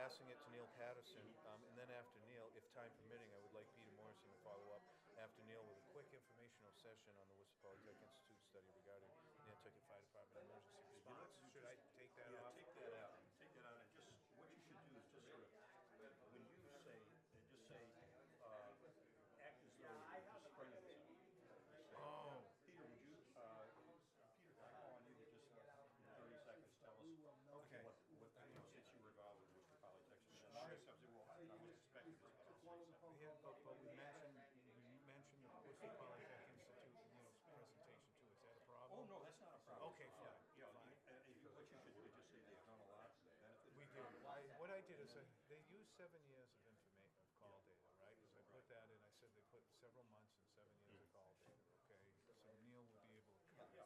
passing it to Neil Patterson, and then after Neil, if time permitting, I would like Peter Morrison to follow up after Neil with a quick informational session on the Worcester Polytechnic Institute study regarding Nantucket Fire Department emergency response. Should I take that Yeah, off? take that out. Take that out, and just what you should do is just sort of when you say, just say, act as though you're just spreading this out. Oh, Peter, would you, Peter, can I call on you to just in 30 seconds tell us okay. what since you were involved with Worcester Polytechnic, and then obviously I was expecting this, but I'll say something. Yeah, but we mentioned the Worcester Polytechnic Institute, Neil's presentation too. Is that a problem? Oh, no, that's not a problem. Okay, fine. Yeah, what you should do is just say they've done a lot, benefited. We did. What I did is they used 7 years of information of call data, right? Because I put that in. I said they put several months and 7 years of call data. Okay, so Neil will be able to cut through.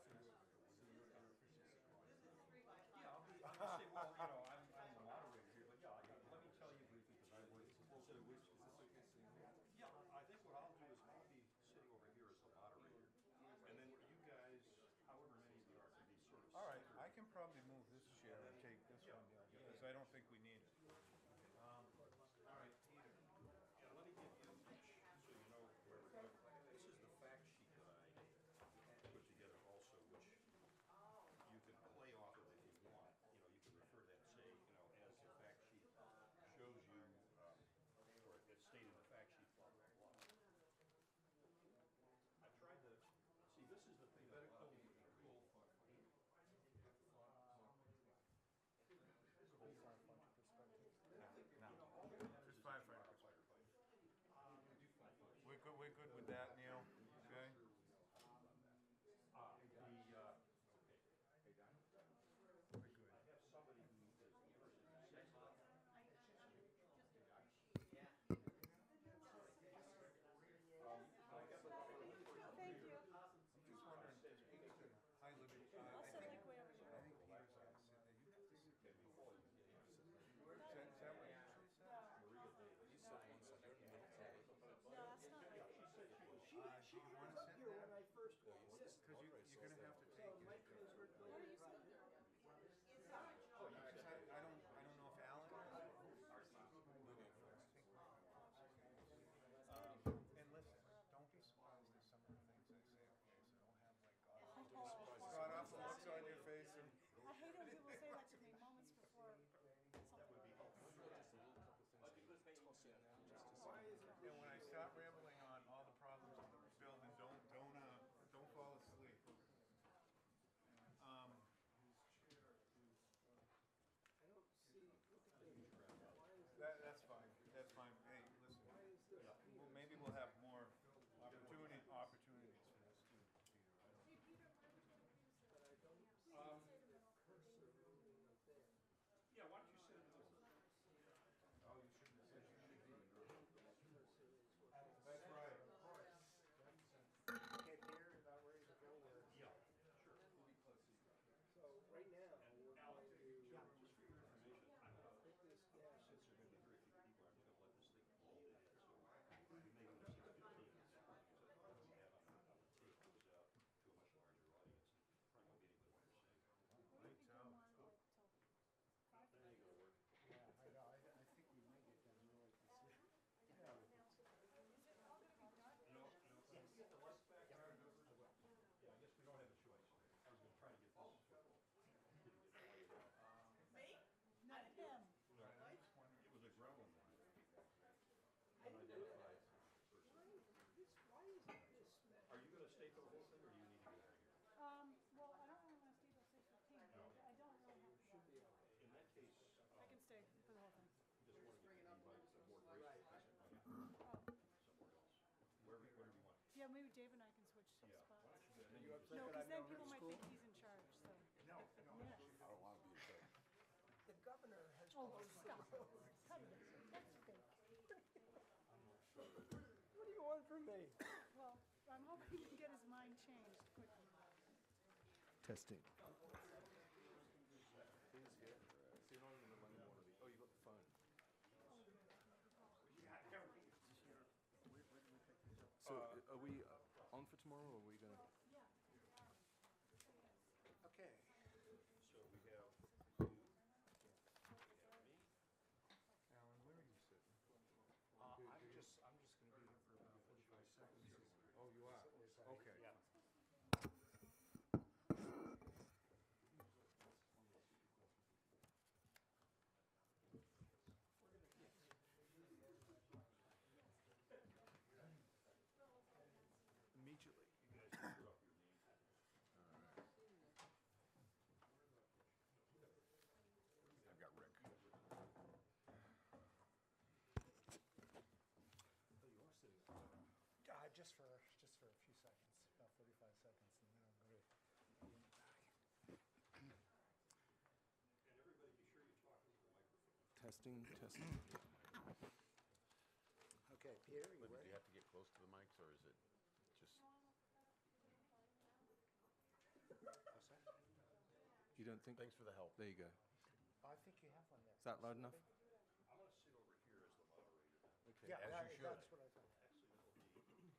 Yeah, I'll just say, well, I'm the moderator here, but yeah, let me tell you briefly, because I work. Yeah, I think what I'll do is I'll be sitting over here as the moderator, and then you guys, however many of you are, can be sort of. All right, I can probably move this chair and take this one down because I don't think we need it. All right, Peter. Yeah, let me give you each, so you know where we're going. This is the fact sheet that I put together also, which you can play off of if you want. You can refer to that and say, as the fact sheet shows you, or it's stated in the fact sheet, blah, blah, blah. I tried to, see, this is the thing that a lot of people can pull. No, just firefighter. We're good with that, Neil. Okay. We're good. I have somebody who is the person who says that. Thank you. I'm just wondering, hi, Libby. I'll sit like way over I here. think Peter's gonna sit there. You have to sit there. Is that what you actually said? You said one second. No, that's not right. Do you want to sit there? When I first Because you're gonna have to take it. What are you saying? Because I don't know if Alan and listen, don't be surprised at some of the things I say, okay, so don't have like God awful looks on your face and I hate when people say that to me moments before something. and when I start rambling on all the problems in the building, don't fall asleep. I don't see, look at this. Why is this? That's fine. That's fine. Hey, listen. Why is this? Well, maybe we'll have more opportunities for this too, Peter. I don't. But I don't see the cursor moving up there. Yeah, why don't you sit in the middle? Oh, you shouldn't have said you should be. Cursor is what. That's right. Okay, Peter, about ready to go there. Yeah, sure. So right now, we're going to Just for your information, I'm put this down. since there are going to be very few people, I'm going to let this thing bleed in. So we may go to 6:15. On the tape goes out to a much larger audience. Probably won't get anybody what you're saying. Maybe we can want like till 5. There you go, work. Yeah, I know. I think we might get done early this year. Is it all gonna be dark? No. Can you get the list back? I will. Yeah, I guess we don't have a choice. I was going to try to get this. Me? Not him. It was a gremlin one. Unidentified person. Why is this smell? Are you going to stay for the whole thing, or do you need to get out of here? Well, I don't really want to stay till 6:15. I don't really have to. Should be okay. In that case, I can stay for the whole thing. just want to get invite some more grace Oh. somewhere else. Wherever you want. Yeah, maybe Dave and I can switch Yeah. spots. Why don't you do that? And then No, because then people might think he's in charge, so. No. Yes. I don't want to be a charge. The governor has Oh, closed the stop. Cut it. That's fake. What do you want from me? Well, I'm hoping he can get his mind changed quickly. Testing. Who's here? So you're not even the one you want to be. Oh, you got the phone. So are we on for tomorrow, or are we going to? Yeah. Okay. So we have you, we have me, Testing, testing. Okay, Peter, you Libby, do ready? you have to get close to the mics, or is it just, How's that? You don't think? thanks for the help. There you go. I think you have one there. Is that loud enough? I'm gonna sit over here as the moderator. Okay, Yeah, as you should. that's what I thought. Actually, that'll be.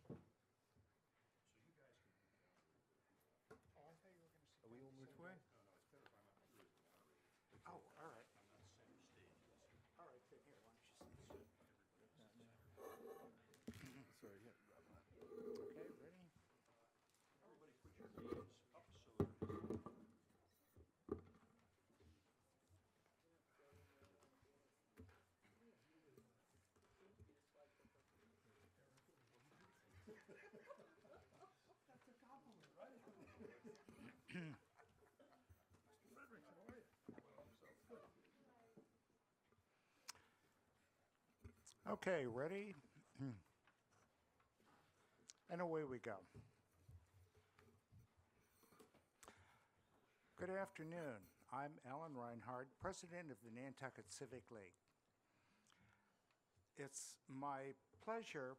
So you guys can move down a little bit if you want. Oh, I thought you were going to sit Are we down all the which same way? No, no, it's better if I'm up here as the moderator. Oh, all right. I'm not center stage, yes. All right, then here, why don't you sit? Sorry, yeah. Okay, ready? Everybody put your hands up so that Okay, ready? And away we go. Good afternoon. I'm Alan Reinhardt, President of the Nantucket Civic League. It's my pleasure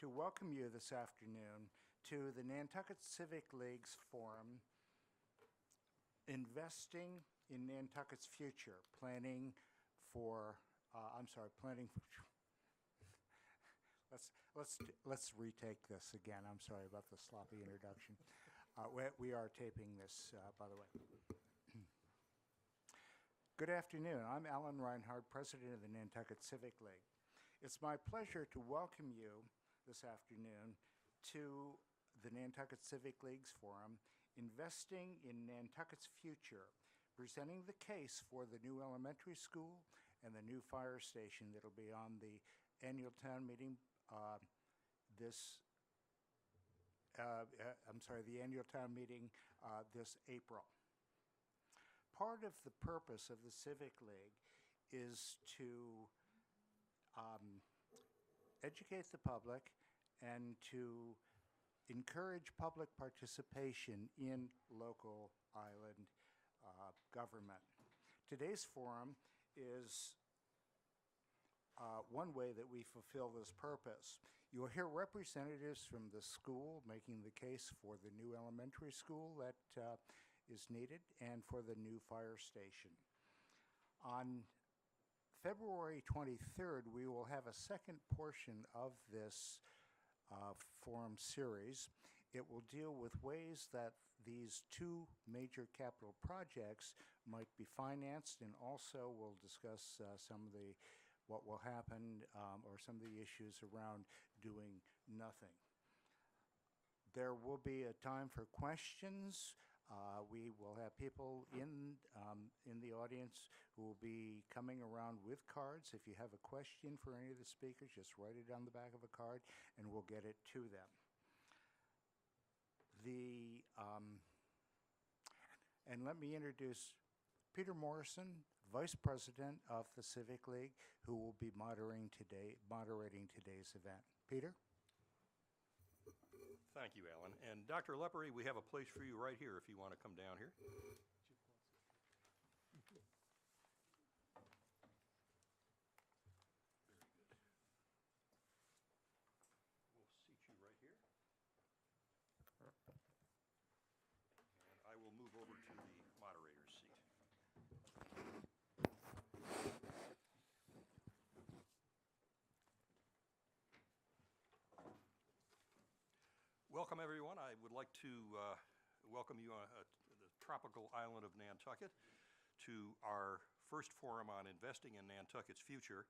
to welcome you this afternoon to the Nantucket Civic League's forum, Investing in Nantucket's Future, planning for, let's retake this again. I'm sorry about the sloppy introduction. We are taping this, by the way. Good afternoon. I'm Alan Reinhardt, President of the Nantucket Civic League. It's my pleasure to welcome you this afternoon to the Nantucket Civic League's forum, Investing in Nantucket's Future, presenting the case for the new elementary school and the new fire station that'll be on the annual town meeting the annual town meeting this April. Part of the purpose of the Civic League is to educate the public and to encourage public participation in local island government. Today's forum is one way that we fulfill this purpose. You'll hear representatives from the school making the case for the new elementary school that is needed and for the new fire station. On February 23rd, we will have a second portion of this forum series. It will deal with ways that these two major capital projects might be financed, and also we'll discuss what will happen or some of the issues around doing nothing. There will be a time for questions. We will have people in the audience who will be coming around with cards. If you have a question for any of the speakers, just write it on the back of a card and we'll get it to them. And let me introduce Peter Morrison, Vice President of the Civic League, who will be moderating today's event. Peter? Thank you, Alan. And Dr. Leppery, we have a place for you right here if you want to come down here. We'll seat you right here. And I will move over to the moderator's seat. Welcome, everyone. I would like to welcome you on the tropical island of Nantucket to our first forum on investing in Nantucket's future.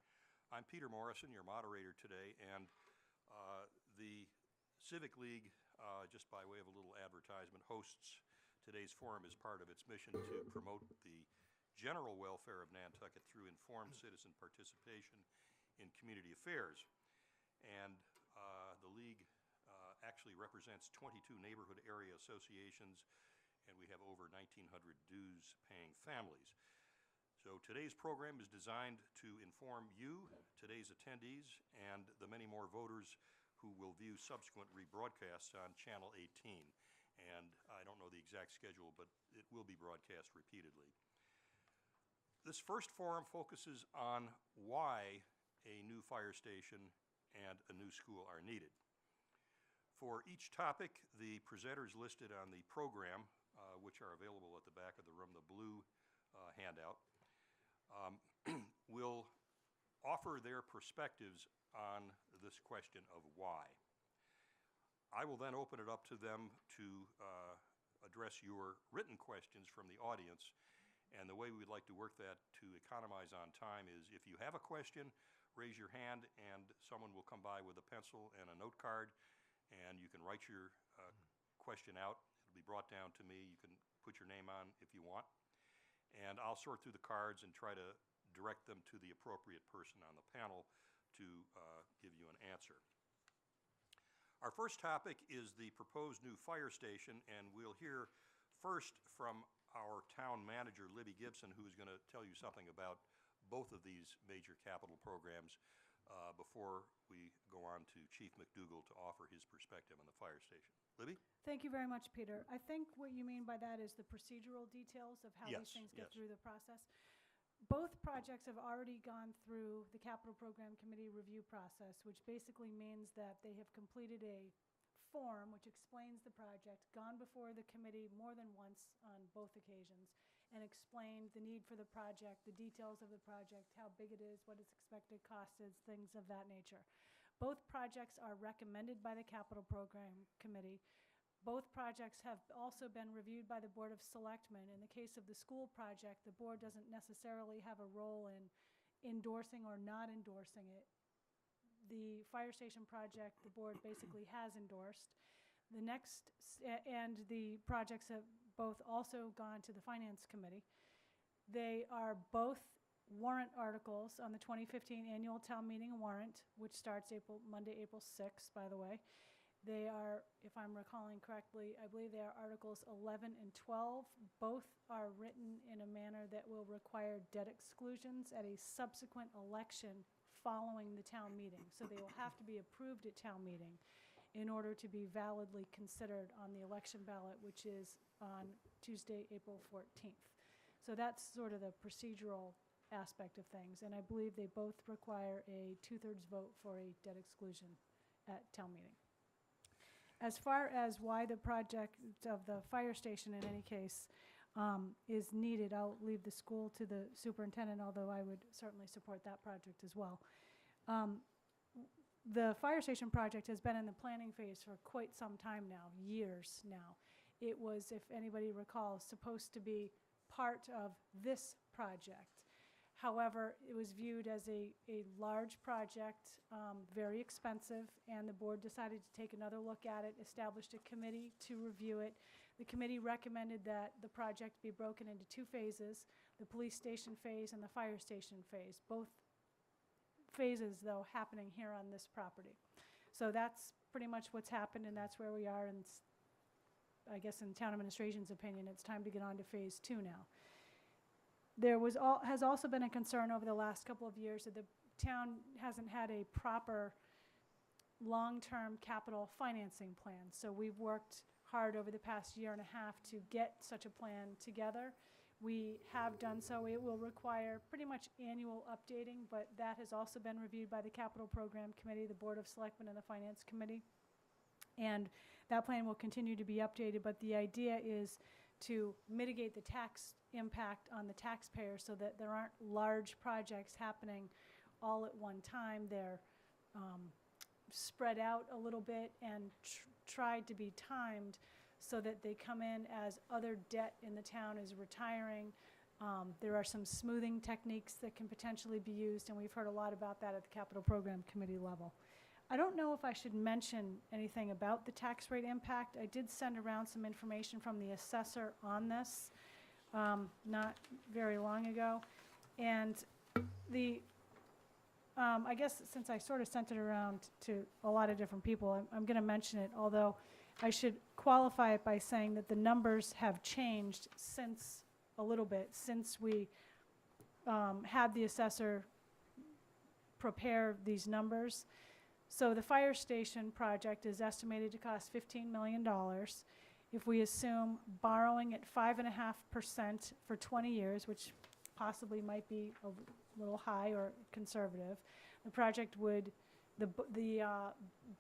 I'm Peter Morrison, your moderator today, and the Civic League, just by way of a little advertisement, hosts today's forum as part of its mission to promote the general welfare of Nantucket through informed citizen participation in community affairs. And the League actually represents 22 neighborhood area associations, and we have over 1,900 dues-paying families. So today's program is designed to inform you, today's attendees, and the many more voters who will view subsequent rebroadcasts on Channel 18. and I don't know the exact schedule, but it will be broadcast repeatedly. This first forum focuses on why a new fire station and a new school are needed. For each topic, the presenters listed on the program, which are available at the back of the room, the blue handout, will offer their perspectives on this question of why. I will then open it up to them to address your written questions from the audience. And the way we'd like to work that to economize on time is if you have a question, raise your hand and someone will come by with a pencil and a note card, and you can write your question out. It'll be brought down to me. You can put your name on if you want. And I'll sort through the cards and try to direct them to the appropriate person on the panel to give you an answer. Our first topic is the proposed new fire station, and we'll hear first from our town manager, Libby Gibson, who is going to tell you something about both of these major capital programs before we go on to Chief McDougall to offer his perspective on the fire station. Libby? Thank you very much, Peter. I think what you mean by that is the procedural details of how Yes, these things get yes. through the process. Both projects have already gone through the Capital Program Committee review process, which basically means that they have completed a form which explains the project, gone before the committee more than once on both occasions, and explained the need for the project, the details of the project, how big it is, what its expected cost is, things of that nature. Both projects are recommended by the Capital Program Committee. Both projects have also been reviewed by the Board of Selectmen. In the case of the school project, the board doesn't necessarily have a role in endorsing or not endorsing it. The fire station project, the board basically has endorsed. The next, and the projects have both also gone to the Finance Committee. They are both warrant articles on the 2015 annual town meeting warrant, which starts Monday, April 6th, by the way. They are, if I'm recalling correctly, I believe they are Articles 11 and 12. Both are written in a manner that will require debt exclusions at a subsequent election following the town meeting. So they will have to be approved at town meeting in order to be validly considered on the election ballot, which is on Tuesday, April 14th. So that's sort of the procedural aspect of things. And I believe they both require a 2/3 vote for a debt exclusion at town meeting. As far as why the project of the fire station, in any case, is needed, I'll leave the school to the superintendent, although I would certainly support that project as well. The fire station project has been in the planning phase for quite some time now, years now. It was, if anybody recalls, supposed to be part of this project. However, it was viewed as a large project, very expensive, and the board decided to take another look at it, established a committee to review it. The committee recommended that the project be broken into 2 phases, the police station phase and the fire station phase. Both phases, though, happening here on this property. So that's pretty much what's happened, and that's where we are, and I guess in town administration's opinion, it's time to get on to phase 2 now. There has also been a concern over the last couple of years that the town hasn't had a proper long-term capital financing plan. So we've worked hard over the past year and a half to get such a plan together. We have done so. It will require pretty much annual updating, but that has also been reviewed by the Capital Program Committee, the Board of Selectmen, and the Finance Committee. And that plan will continue to be updated, but the idea is to mitigate the tax impact on the taxpayer so that there aren't large projects happening all at one time. They're spread out a little bit and tried to be timed so that they come in as other debt in the town is retiring. There are some smoothing techniques that can potentially be used, and we've heard a lot about that at the Capital Program Committee level. I don't know if I should mention anything about the tax rate impact. I did send around some information from the assessor on this not very long ago. And I guess since I sort of sent it around to a lot of different people, I'm going to mention it, although I should qualify it by saying that the numbers have changed since a little bit, since we had the assessor prepare these numbers. So the fire station project is estimated to cost $15 million. if we assume borrowing at 5.5% for 20 years, which possibly might be a little high or conservative, the project would, the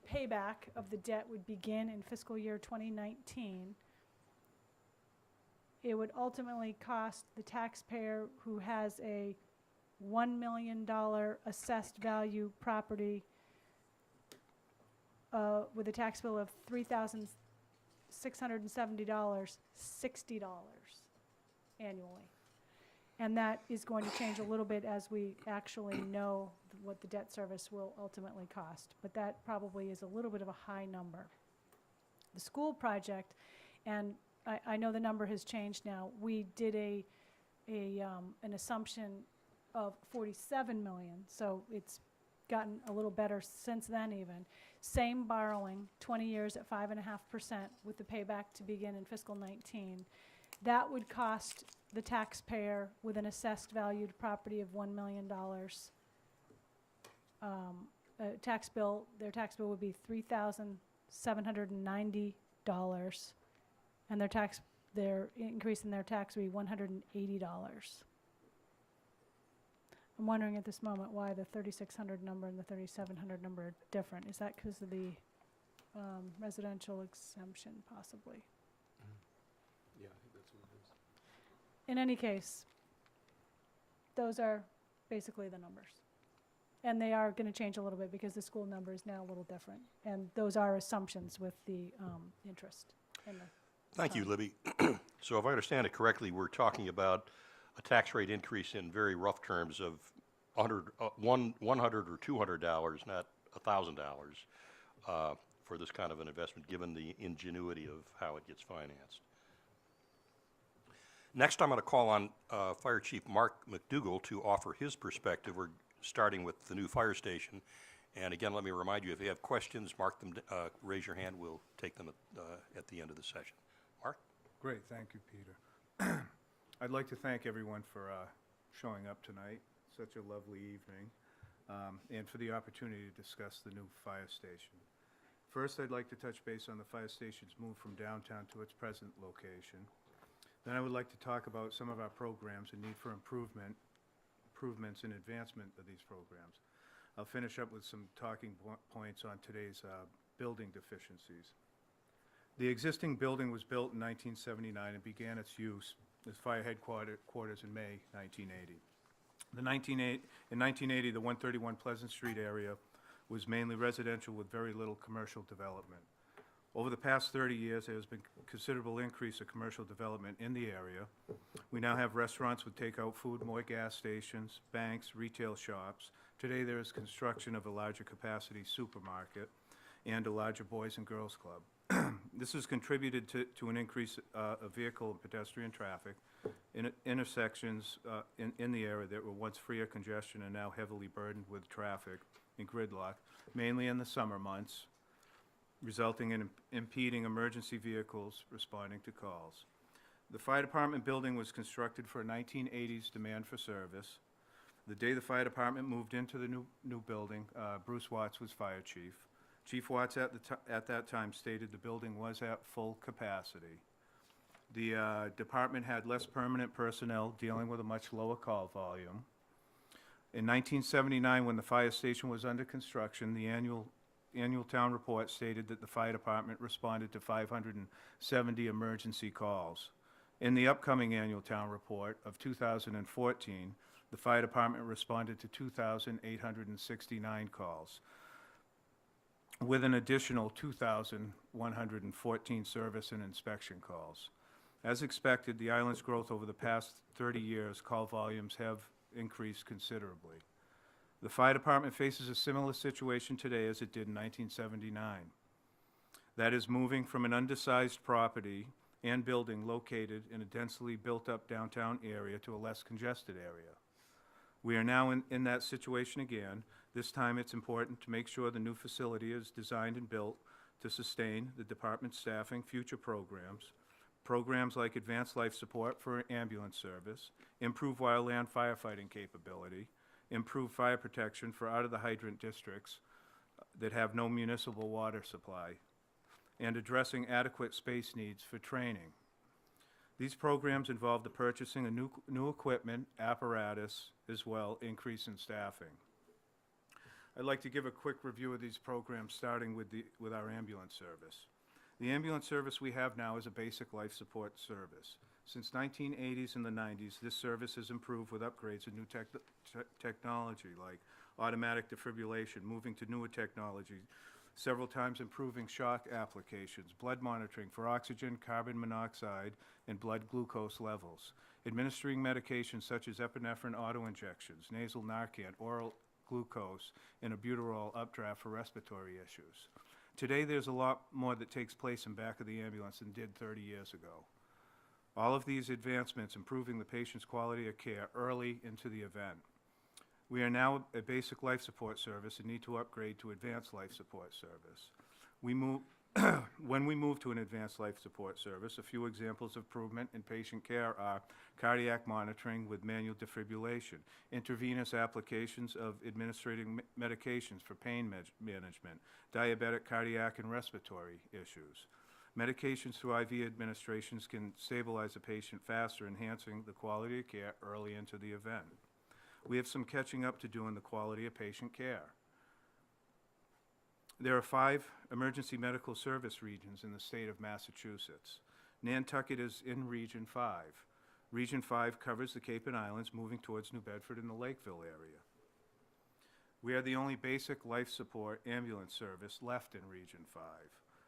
payback of the debt would begin in fiscal year 2019. It would ultimately cost the taxpayer who has a $1 million assessed value property with a tax bill of $3,670, $60 annually. And that is going to change a little bit as we actually know what the debt service will ultimately cost. But that probably is a little bit of a high number. The school project, and I know the number has changed now. We did an assumption of 47 million, so it's gotten a little better since then even. Same borrowing, 20 years at 5.5% with the payback to begin in fiscal 19. That would cost the taxpayer with an assessed valued property of $1 million. Their tax bill would be $3,790, and their increase in their tax would be $180. I'm wondering at this moment why the 3,600 number and the 3,700 number are different. Is that because of the residential exemption, possibly? Yeah, I think that's what it is. In any case, those are basically the numbers. And they are going to change a little bit because the school number is now a little different. And those are assumptions with the interest. And Thank you, Libby. So if I understand it correctly, we're talking about a tax rate increase in very rough terms of $100 or $200, not $1,000, for this kind of an investment, given the ingenuity of how it gets financed. Next, I'm going to call on Fire Chief Mark McDougall to offer his perspective. We're starting with the new fire station. And again, let me remind you, if you have questions, mark them, raise your hand. We'll take them at the end of the session. Mark? Great, thank you, Peter. I'd like to thank everyone for showing up tonight, such a lovely evening, and for the opportunity to discuss the new fire station. First, I'd like to touch base on the fire station's move from downtown to its present location. Then I would like to talk about some of our programs and need for improvements and advancement of these programs. I'll finish up with some talking points on today's building deficiencies. The existing building was built in 1979 and began its use as fire headquarters in May 1980. In 1980, the 131 Pleasant Street area was mainly residential with very little commercial development. Over the past 30 years, there has been considerable increase of commercial development in the area. We now have restaurants with takeout food, more gas stations, banks, retail shops. Today, there is construction of a larger capacity supermarket and a larger Boys and Girls Club. This has contributed to an increase of vehicle and pedestrian traffic. Intersections in the area that were once free of congestion are now heavily burdened with traffic and gridlock, mainly in the summer months, resulting in impeding emergency vehicles responding to calls. The fire department building was constructed for a 1980s demand for service. The day the fire department moved into the new building, Bruce Watts was fire chief. Chief Watts at that time stated the building was at full capacity. The department had less permanent personnel dealing with a much lower call volume. In 1979, when the fire station was under construction, the annual town report stated that the fire department responded to 570 emergency calls. In the upcoming annual town report of 2014, the fire department responded to 2,869 calls, with an additional 2,114 service and inspection calls. As expected, the island's growth over the past 30 years, call volumes have increased considerably. The fire department faces a similar situation today as it did in 1979. That is, moving from an undersized property and building located in a densely built-up downtown area to a less congested area. We are now in that situation again. This time it's important to make sure the new facility is designed and built to sustain the department's staffing, future programs like advanced life support for ambulance service, improve wildland firefighting capability, improve fire protection for out-of-the-hydrant districts that have no municipal water supply, and addressing adequate space needs for training. These programs involve the purchasing of new equipment, apparatus, as well, increase in staffing. I'd like to give a quick review of these programs, starting with our ambulance service. The ambulance service we have now is a basic life support service. Since 1980s and the 90s, this service has improved with upgrades in new technology like automatic defibrillation, moving to newer technology, several times improving shock applications, blood monitoring for oxygen, carbon monoxide, and blood glucose levels, administering medications such as epinephrine autoinjections, nasal Narcan, oral glucose, and albuterol updraft for respiratory issues. Today, there's a lot more that takes place in back of the ambulance than did 30 years ago. All of these advancements improving the patient's quality of care early into the event. We are now a basic life support service and need to upgrade to advanced life support service. When we move to an advanced life support service, a few examples of improvement in patient care are cardiac monitoring with manual defibrillation, intravenous applications of administrating medications for pain management, diabetic, cardiac, and respiratory issues. Medications through IV administrations can stabilize a patient faster, enhancing the quality of care early into the event. We have some catching up to do in the quality of patient care. There are 5 emergency medical service regions in the state of Massachusetts. Nantucket is in Region 5. Region 5 covers the Cape and Islands, moving towards New Bedford and the Lakeville area. We are the only basic life support ambulance service left in Region 5.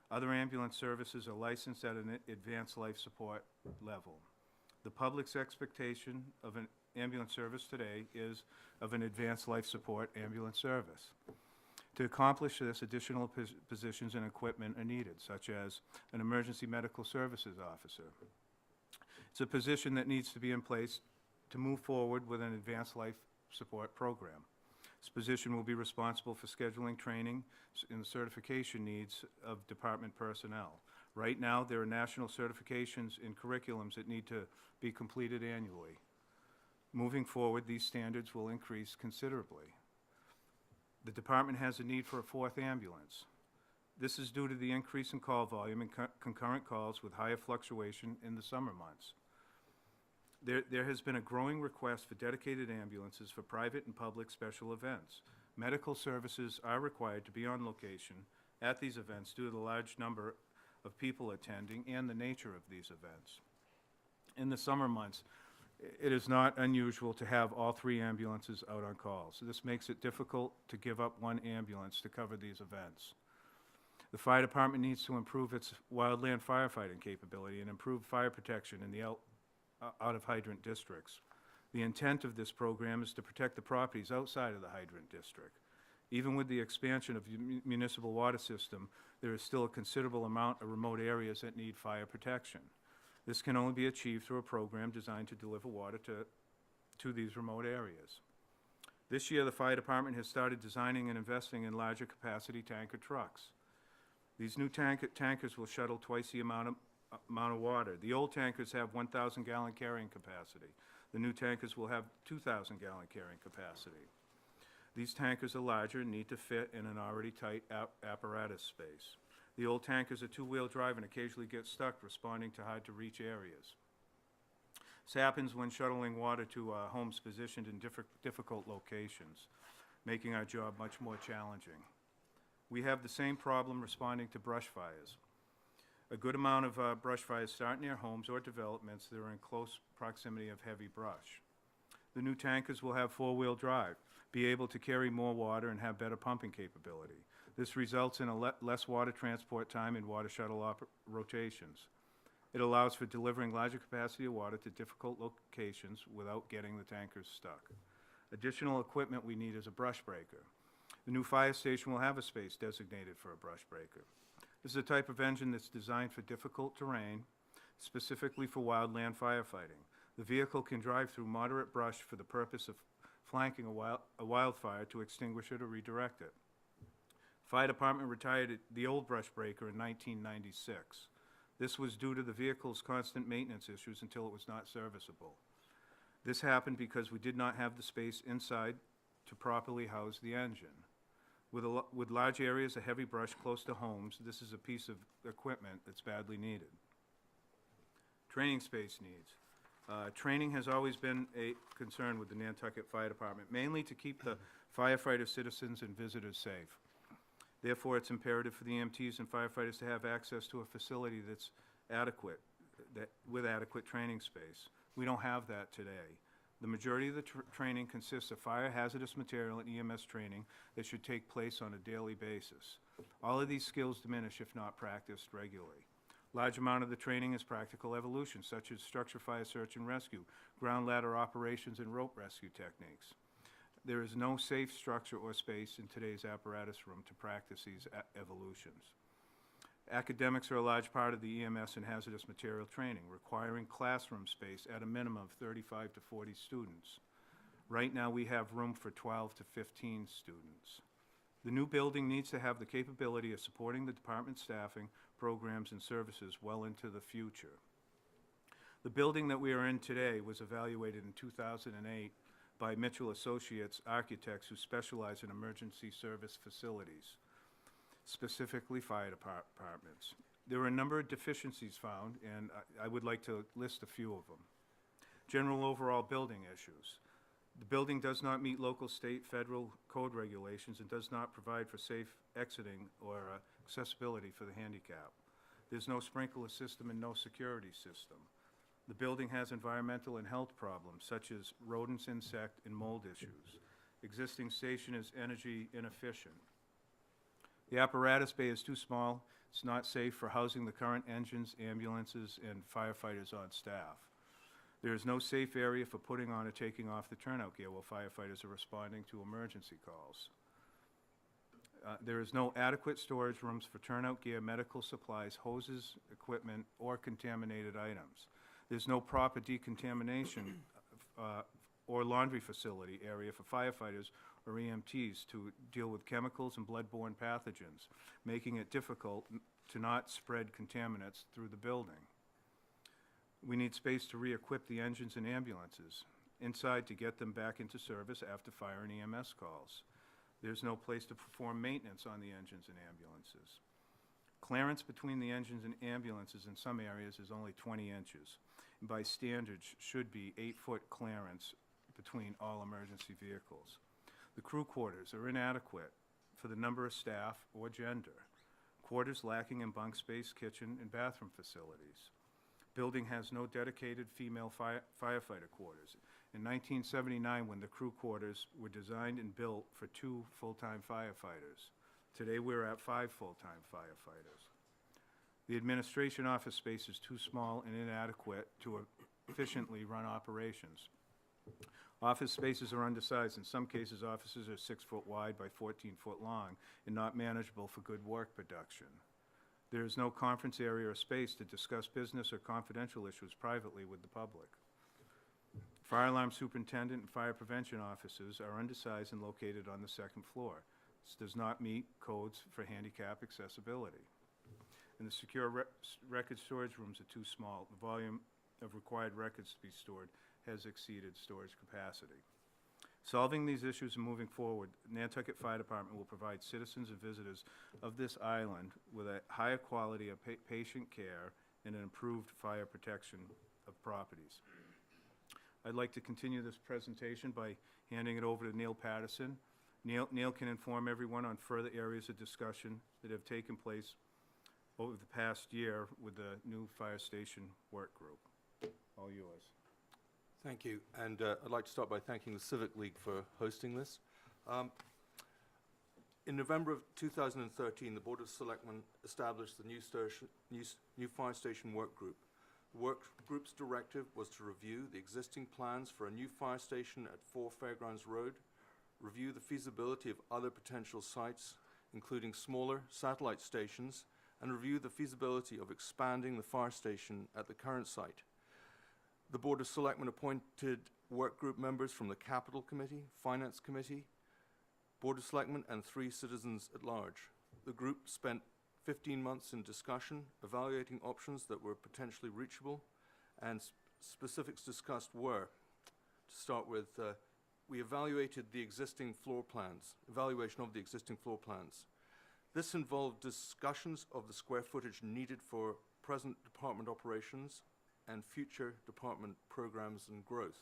Other ambulance services are licensed at an advanced life support level. The public's expectation of an ambulance service today is of an advanced life support ambulance service. To accomplish this, additional positions and equipment are needed, such as an emergency medical services officer. It's a position that needs to be in place to move forward with an advanced life support program. This position will be responsible for scheduling training and certification needs of department personnel. Right now, there are national certifications in curriculums that need to be completed annually. Moving forward, these standards will increase considerably. The department has a need for a 4th ambulance. This is due to the increase in call volume and concurrent calls with higher fluctuation in the summer months. There has been a growing request for dedicated ambulances for private and public special events. Medical services are required to be on location at these events due to the large number of people attending and the nature of these events. In the summer months, it is not unusual to have all 3 ambulances out on call, so this makes it difficult to give up 1 ambulance to cover these events. The fire department needs to improve its wildland firefighting capability and improve fire protection in the out-of-hydrant districts. The intent of this program is to protect the properties outside of the hydrant district. Even with the expansion of the municipal water system, there is still a considerable amount of remote areas that need fire protection. This can only be achieved through a program designed to deliver water to these remote areas. This year, the fire department has started designing and investing in larger capacity tanker trucks. These new tankers will shuttle twice the amount of water. The old tankers have 1,000 gallon carrying capacity. The new tankers will have 2,000 gallon carrying capacity. These tankers are larger and need to fit in an already tight apparatus space. The old tankers are 2-wheel drive and occasionally get stuck responding to hard-to-reach areas. This happens when shuttling water to homes positioned in difficult locations, making our job much more challenging. We have the same problem responding to brush fires. A good amount of brush fires start near homes or developments that are in close proximity of heavy brush. The new tankers will have 4-wheel drive, be able to carry more water, and have better pumping capability. This results in less water transport time and water shuttle rotations. It allows for delivering larger capacity of water to difficult locations without getting the tankers stuck. Additional equipment we need is a brush breaker. The new fire station will have a space designated for a brush breaker. This is a type of engine that's designed for difficult terrain, specifically for wildland firefighting. The vehicle can drive through moderate brush for the purpose of flanking a wildfire to extinguish it or redirect it. Fire department retired the old brush breaker in 1996. This was due to the vehicle's constant maintenance issues until it was not serviceable. This happened because we did not have the space inside to properly house the engine. With large areas of heavy brush close to homes, this is a piece of equipment that's badly needed. Training space needs. Training has always been a concern with the Nantucket Fire Department, mainly to keep the firefighters, citizens, and visitors safe. Therefore, it's imperative for the EMTs and firefighters to have access to a facility that's adequate, with adequate training space. We don't have that today. The majority of the training consists of fire hazardous material and EMS training that should take place on a daily basis. All of these skills diminish if not practiced regularly. Large amount of the training is practical evolution, such as structure fire search and rescue, ground ladder operations, and rope rescue techniques. There is no safe structure or space in today's apparatus room to practice these evolutions. Academics are a large part of the EMS and hazardous material training, requiring classroom space at a minimum of 35 to 40 students. Right now, we have room for 12 to 15 students. The new building needs to have the capability of supporting the department's staffing, programs, and services well into the future. The building that we are in today was evaluated in 2008 by Mitchell Associates architects who specialize in emergency service facilities, specifically fire departments. There were a number of deficiencies found, and I would like to list a few of them. General overall building issues. The building does not meet local, state, federal code regulations and does not provide for safe exiting or accessibility for the handicapped. There's no sprinkler system and no security system. The building has environmental and health problems such as rodents, insect, and mold issues. Existing station is energy inefficient. The apparatus bay is too small. It's not safe for housing the current engines, ambulances, and firefighters on staff. There is no safe area for putting on or taking off the turnout gear while firefighters are responding to emergency calls. There is no adequate storage rooms for turnout gear, medical supplies, hoses, equipment, or contaminated items. There's no proper decontamination or laundry facility area for firefighters or EMTs to deal with chemicals and bloodborne pathogens, making it difficult to not spread contaminants through the building. We need space to re-equip the engines and ambulances, inside to get them back into service after fire and EMS calls. There's no place to perform maintenance on the engines and ambulances. Clearance between the engines and ambulances in some areas is only 20 inches, and by standards should be 8-foot clearance between all emergency vehicles. The crew quarters are inadequate for the number of staff or gender. Quarters lacking in bunk space, kitchen, and bathroom facilities. Building has no dedicated female firefighter quarters. In 1979, when the crew quarters were designed and built for 2 full-time firefighters. Today, we're at 5 full-time firefighters. The administration office space is too small and inadequate to efficiently run operations. Office spaces are undersized. In some cases, offices are 6 foot wide by 14 foot long and not manageable for good work production. There is no conference area or space to discuss business or confidential issues privately with the public. Fire alarm superintendent and fire prevention offices are undersized and located on the 2nd floor. This does not meet codes for handicap accessibility. And the secure record storage rooms are too small. The volume of required records to be stored has exceeded storage capacity. Solving these issues and moving forward, Nantucket Fire Department will provide citizens and visitors of this island with a higher quality of patient care and an improved fire protection of properties. I'd like to continue this presentation by handing it over to Neil Patterson. Neil can inform everyone on further areas of discussion that have taken place over the past year with the new fire station work group. All yours. Thank you, and I'd like to start by thanking the Civic League for hosting this. In November of 2013, the Board of Selectmen established the new fire station work group. The work group's directive was to review the existing plans for a new fire station at 4 Fairgrounds Road, review the feasibility of other potential sites, including smaller satellite stations, and review the feasibility of expanding the fire station at the current site. The Board of Selectmen appointed work group members from the Capital Committee, Finance Committee, Board of Selectmen, and 3 citizens at large. The group spent 15 months in discussion, evaluating options that were potentially reachable, and specifics discussed were, to start with, we evaluated the existing floor plans, evaluation of the existing floor plans. This involved discussions of the square footage needed for present department operations and future department programs and growth.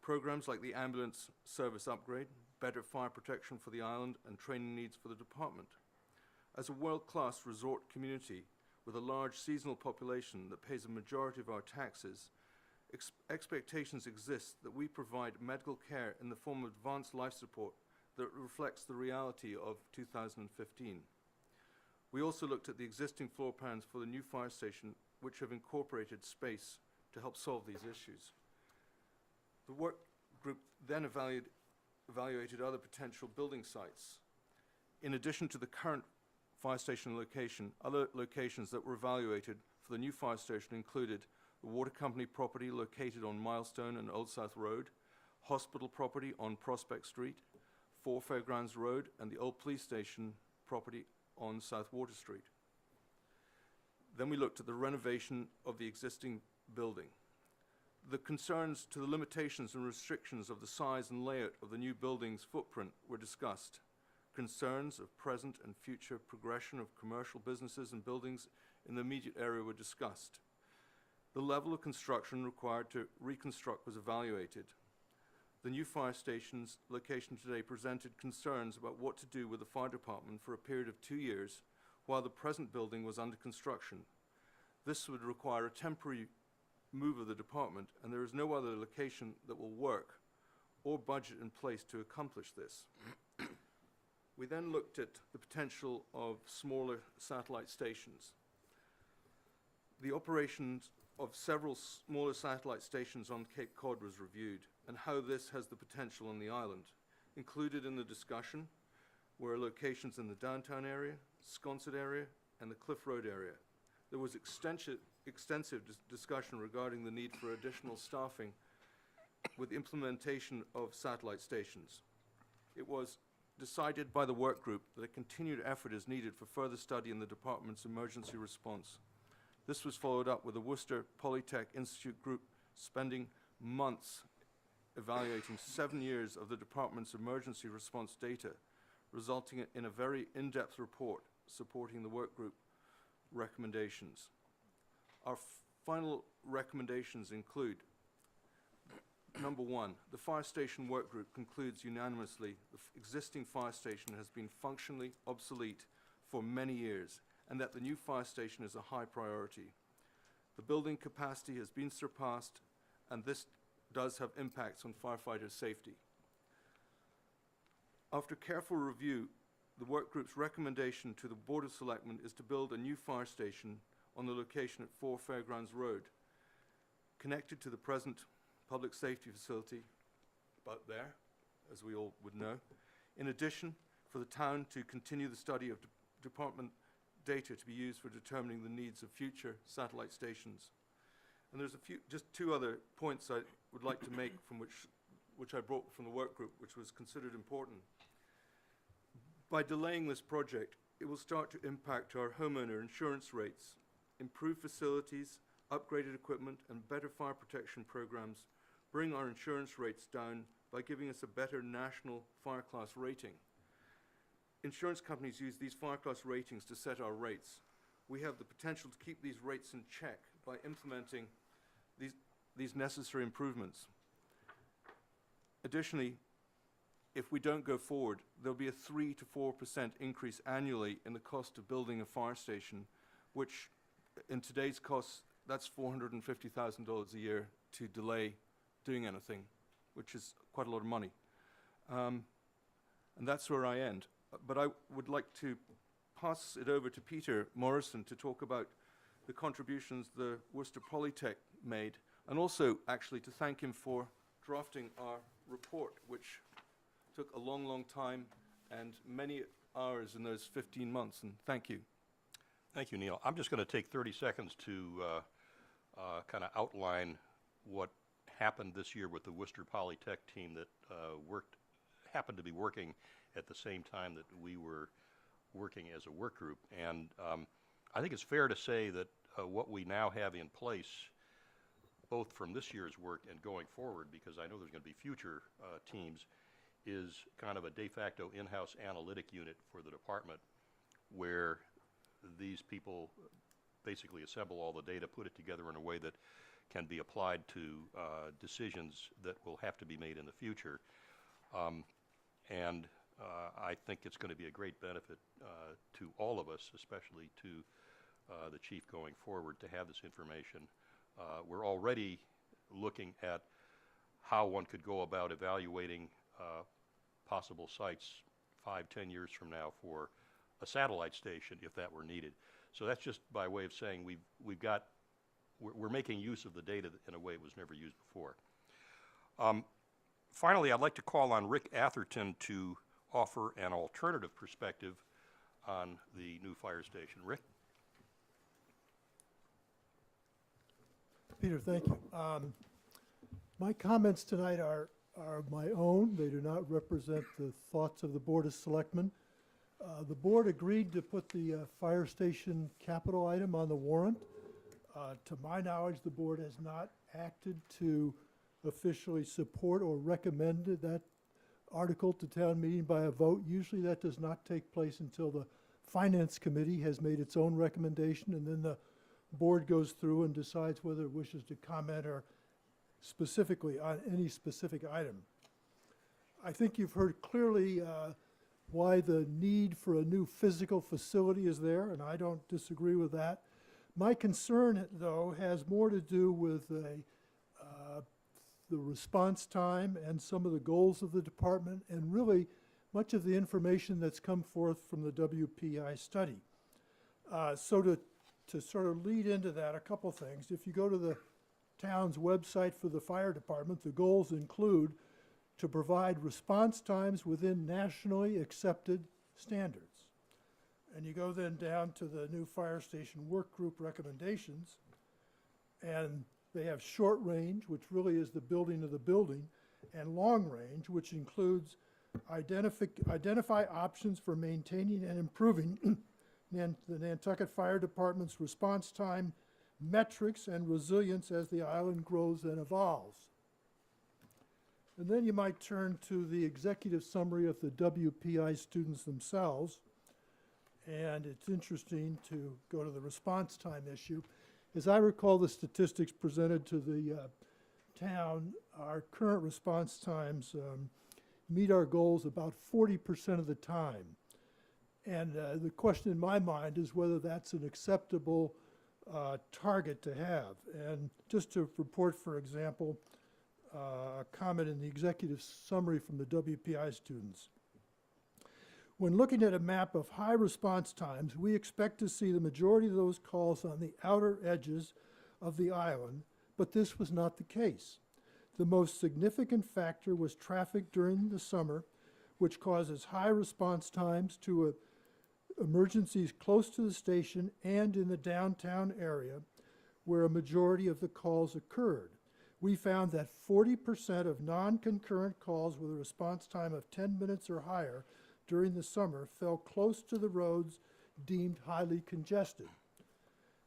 Programs like the ambulance service upgrade, better fire protection for the island, and training needs for the department. As a world-class resort community with a large seasonal population that pays a majority of our taxes, expectations exist that we provide medical care in the form of advanced life support that reflects the reality of 2015. We also looked at the existing floor plans for the new fire station, which have incorporated space to help solve these issues. The work group then evaluated other potential building sites. In addition to the current fire station location, other locations that were evaluated for the new fire station included the water company property located on Milestone and Old South Road, hospital property on Prospect Street, 4 Fairgrounds Road, and the old police station property on South Water Street. Then we looked at the renovation of the existing building. The concerns to the limitations and restrictions of the size and layout of the new building's footprint were discussed. Concerns of present and future progression of commercial businesses and buildings in the immediate area were discussed. The level of construction required to reconstruct was evaluated. The new fire station's location today presented concerns about what to do with the fire department for a period of 2 years while the present building was under construction. This would require a temporary move of the department, and there is no other location that will work or budget in place to accomplish this. We then looked at the potential of smaller satellite stations. The operations of several smaller satellite stations on Cape Cod was reviewed, and how this has the potential on the island. Included in the discussion were locations in the downtown area, Sconset area, and the Cliff Road area. There was extensive discussion regarding the need for additional staffing with implementation of satellite stations. It was decided by the work group that a continued effort is needed for further study in the department's emergency response. This was followed up with the Worcester Polytech Institute group spending months evaluating 7 years of the department's emergency response data, resulting in a very in-depth report supporting the work group recommendations. Our final recommendations include: number 1, the fire station work group concludes unanimously the existing fire station has been functionally obsolete for many years, and that the new fire station is a high priority. The building capacity has been surpassed, and this does have impacts on firefighter safety. After careful review, the work group's recommendation to the Board of Selectmen is to build a new fire station on the location at 4 Fairgrounds Road, connected to the present public safety facility about there, as we all would know. In addition, for the town to continue the study of department data to be used for determining the needs of future satellite stations. And there's just 2 other points I would like to make from which I brought from the work group, which was considered important. By delaying this project, it will start to impact our homeowner insurance rates. Improved facilities, upgraded equipment, and better fire protection programs bring our insurance rates down by giving us a better national fire class rating. Insurance companies use these fire class ratings to set our rates. We have the potential to keep these rates in check by implementing these necessary improvements. Additionally, if we don't go forward, there'll be a 3 to 4% increase annually in the cost of building a fire station, which in today's costs, that's $450,000 a year to delay doing anything, which is quite a lot of money. And that's where I end. But I would like to pass it over to Peter Morrison to talk about the contributions the Worcester Polytech made, and also actually to thank him for drafting our report, which took a long, long time and many hours in those 15 months, and thank you. Thank you, Neil. I'm just going to take 30 seconds to kind of outline what happened this year with the Worcester Polytech team that happened to be working at the same time that we were working as a work group. And I think it's fair to say that what we now have in place both from this year's work and going forward, because I know there's going to be future teams, is kind of a de facto in-house analytic unit for the department where these people basically assemble all the data, put it together in a way that can be applied to decisions that will have to be made in the future. I think it's going to be a great benefit to all of us, especially to the chief going forward, to have this information. We're already looking at how one could go about evaluating possible sites 5-10 years from now for a satellite station if that were needed. So that's just by way of saying we're making use of the data in a way it was never used before. Finally, I'd like to call on Rick Atherton to offer an alternative perspective on the new fire station. Rick? Peter, thank you. My comments tonight are my own. They do not represent the thoughts of the Board of Selectmen. The board agreed to put the fire station capital item on the warrant. To my knowledge, the board has not acted to officially support or recommended that article to town meeting by a vote. Usually that does not take place until the Finance Committee has made its own recommendation, and then the board goes through and decides whether it wishes to comment or specifically on any specific item. I think you've heard clearly why the need for a new physical facility is there, and I don't disagree with that. My concern, though, has more to do with the response time and some of the goals of the department, and really much of the information that's come forth from the WPI study. So to sort of lead into that, a couple things. If you go to the town's website for the fire department, the goals include to provide response times within nationally accepted standards. And you go then down to the new fire station work group recommendations, and they have short range, which really is the building of the building, and long range, which includes identify options for maintaining and improving the Nantucket Fire Department's response time metrics and resilience as the island grows and evolves. And then you might turn to the executive summary of the WPI students themselves. And it's interesting to go to the response time issue. As I recall the statistics presented to the town, our current response times meet our goals about 40% of the time. And the question in my mind is whether that's an acceptable target to have. And just to report, for example, a comment in the executive summary from the WPI students. When looking at a map of high response times, we expect to see the majority of those calls on the outer edges of the island, but this was not the case. The most significant factor was traffic during the summer, which causes high response times to emergencies close to the station and in the downtown area, where a majority of the calls occurred. We found that 40% of non-concurrent calls with a response time of 10 minutes or higher during the summer fell close to the roads deemed highly congested.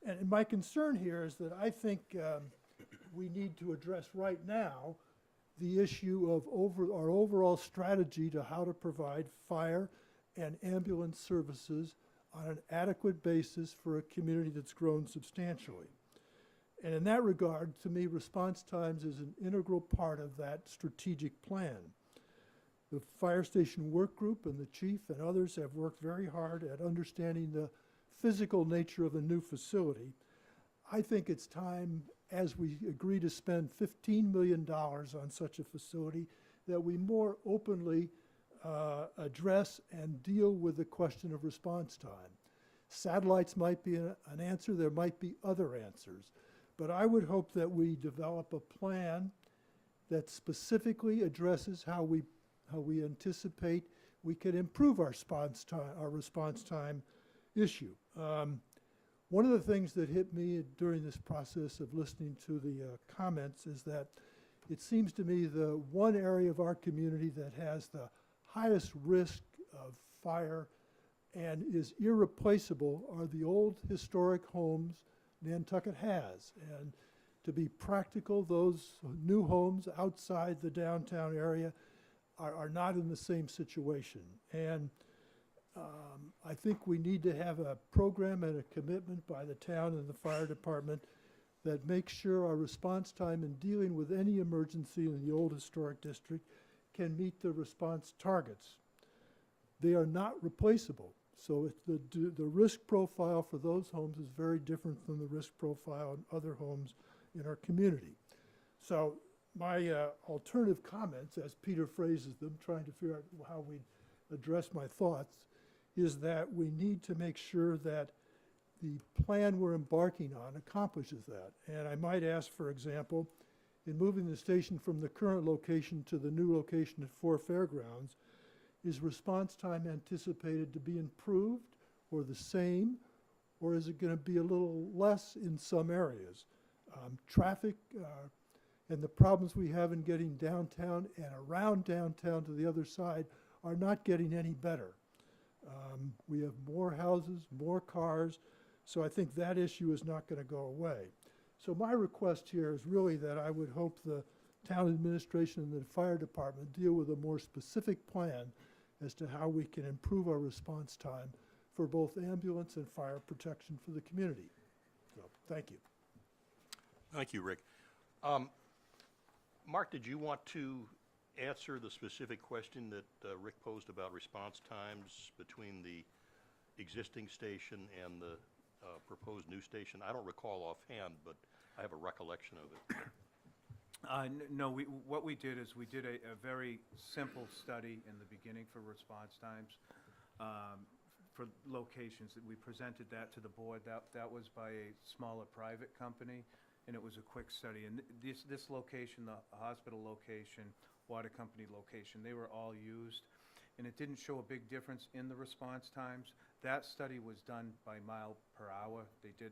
And my concern here is that I think we need to address right now the issue of our overall strategy to how to provide fire and ambulance services on an adequate basis for a community that's grown substantially. And in that regard, to me, response times is an integral part of that strategic plan. The fire station work group and the chief and others have worked very hard at understanding the physical nature of a new facility. I think it's time, as we agree to spend $15 million on such a facility, that we more openly address and deal with the question of response time. Satellites might be an answer, there might be other answers, but I would hope that we develop a plan that specifically addresses how we anticipate we can improve our response time issue. One of the things that hit me during this process of listening to the comments is that it seems to me the one area of our community that has the highest risk of fire and is irreplaceable are the old historic homes Nantucket has. And To be practical, those new homes outside the downtown area are not in the same situation. And I think we need to have a program and a commitment by the town and the fire department that makes sure our response time in dealing with any emergency in the old historic district can meet the response targets. They are not replaceable. So the risk profile for those homes is very different than the risk profile in other homes in our community. So my alternative comments, as Peter phrases them, trying to figure out how we address my thoughts, is that we need to make sure that the plan we're embarking on accomplishes that. And I might ask, for example, in moving the station from the current location to the new location at 4 Fairgrounds, is response time anticipated to be improved or the same, or is it going to be a little less in some areas? Traffic and the problems we have in getting downtown and around downtown to the other side are not getting any better. We have more houses, more cars, so I think that issue is not going to go away. So my request here is really that I would hope the town administration and the fire department deal with a more specific plan as to how we can improve our response time for both ambulance and fire protection for the community. So, thank you. Thank you, Rick. Mark, did you want to answer the specific question that Rick posed about response times between the existing station and the proposed new station? I don't recall offhand, but I have a recollection of it. No, what we did is we did a very simple study in the beginning for response times for locations. That we presented that to the board. That was by a smaller private company, and it was a quick study. And this location, the hospital location, water company location, they were all used, and it didn't show a big difference in the response times. That study was done by mile per hour. They did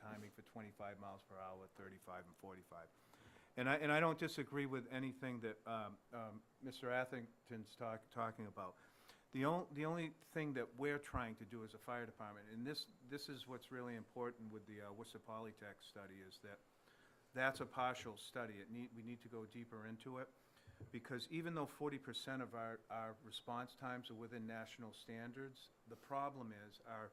timing for 25 miles per hour, 35 and 45. And I don't disagree with anything that Mr. Atherton's talking about. The only thing that we're trying to do as a fire department, and this is what's really important with the Worcester Polytech study, is that that's a partial study. We need to go deeper into it, because even though 40% of our response times are within national standards, the problem is our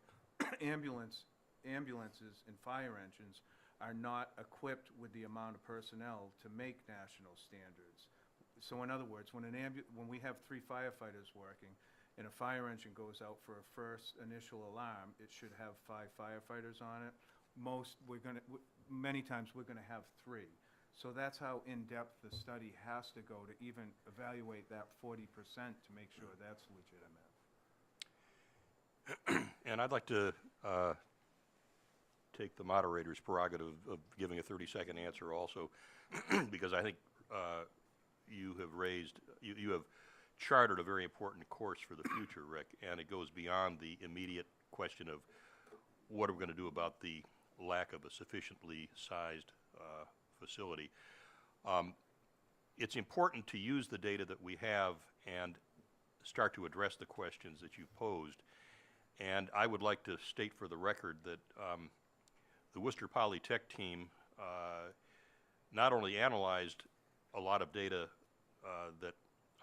ambulances and fire engines are not equipped with the amount of personnel to make national standards. So in other words, when we have 3 firefighters working and a fire engine goes out for a first initial alarm, it should have 5 firefighters on it. Many times we're gonna have 3. So that's how in-depth the study has to go to even evaluate that 40% to make sure that's legitimate. And I'd like to take the moderator's prerogative of giving a 30-second answer also, because I think you have chartered a very important course for the future, Rick, and it goes beyond the immediate question of what are we going to do about the lack of a sufficiently sized facility. It's important to use the data that we have and start to address the questions that you've posed. And I would like to state for the record that the Worcester Polytech team not only analyzed a lot of data that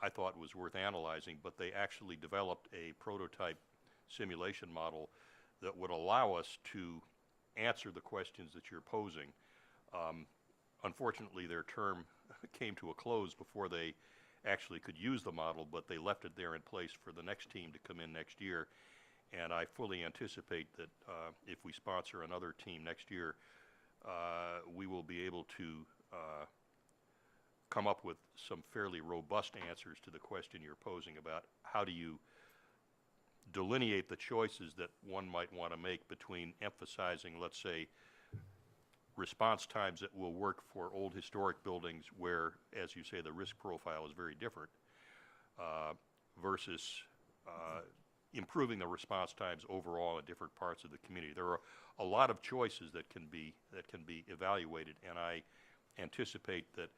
I thought was worth analyzing, but they actually developed a prototype simulation model that would allow us to answer the questions that you're posing. Unfortunately, their term came to a close before they actually could use the model, but they left it there in place for the next team to come in next year. And I fully anticipate that if we sponsor another team next year, we will be able to come up with some fairly robust answers to the question you're posing about how do you delineate the choices that one might want to make between emphasizing, let's say, response times that will work for old historic buildings where, as you say, the risk profile is very different, versus improving the response times overall in different parts of the community. There are a lot of choices that can be evaluated, and I anticipate that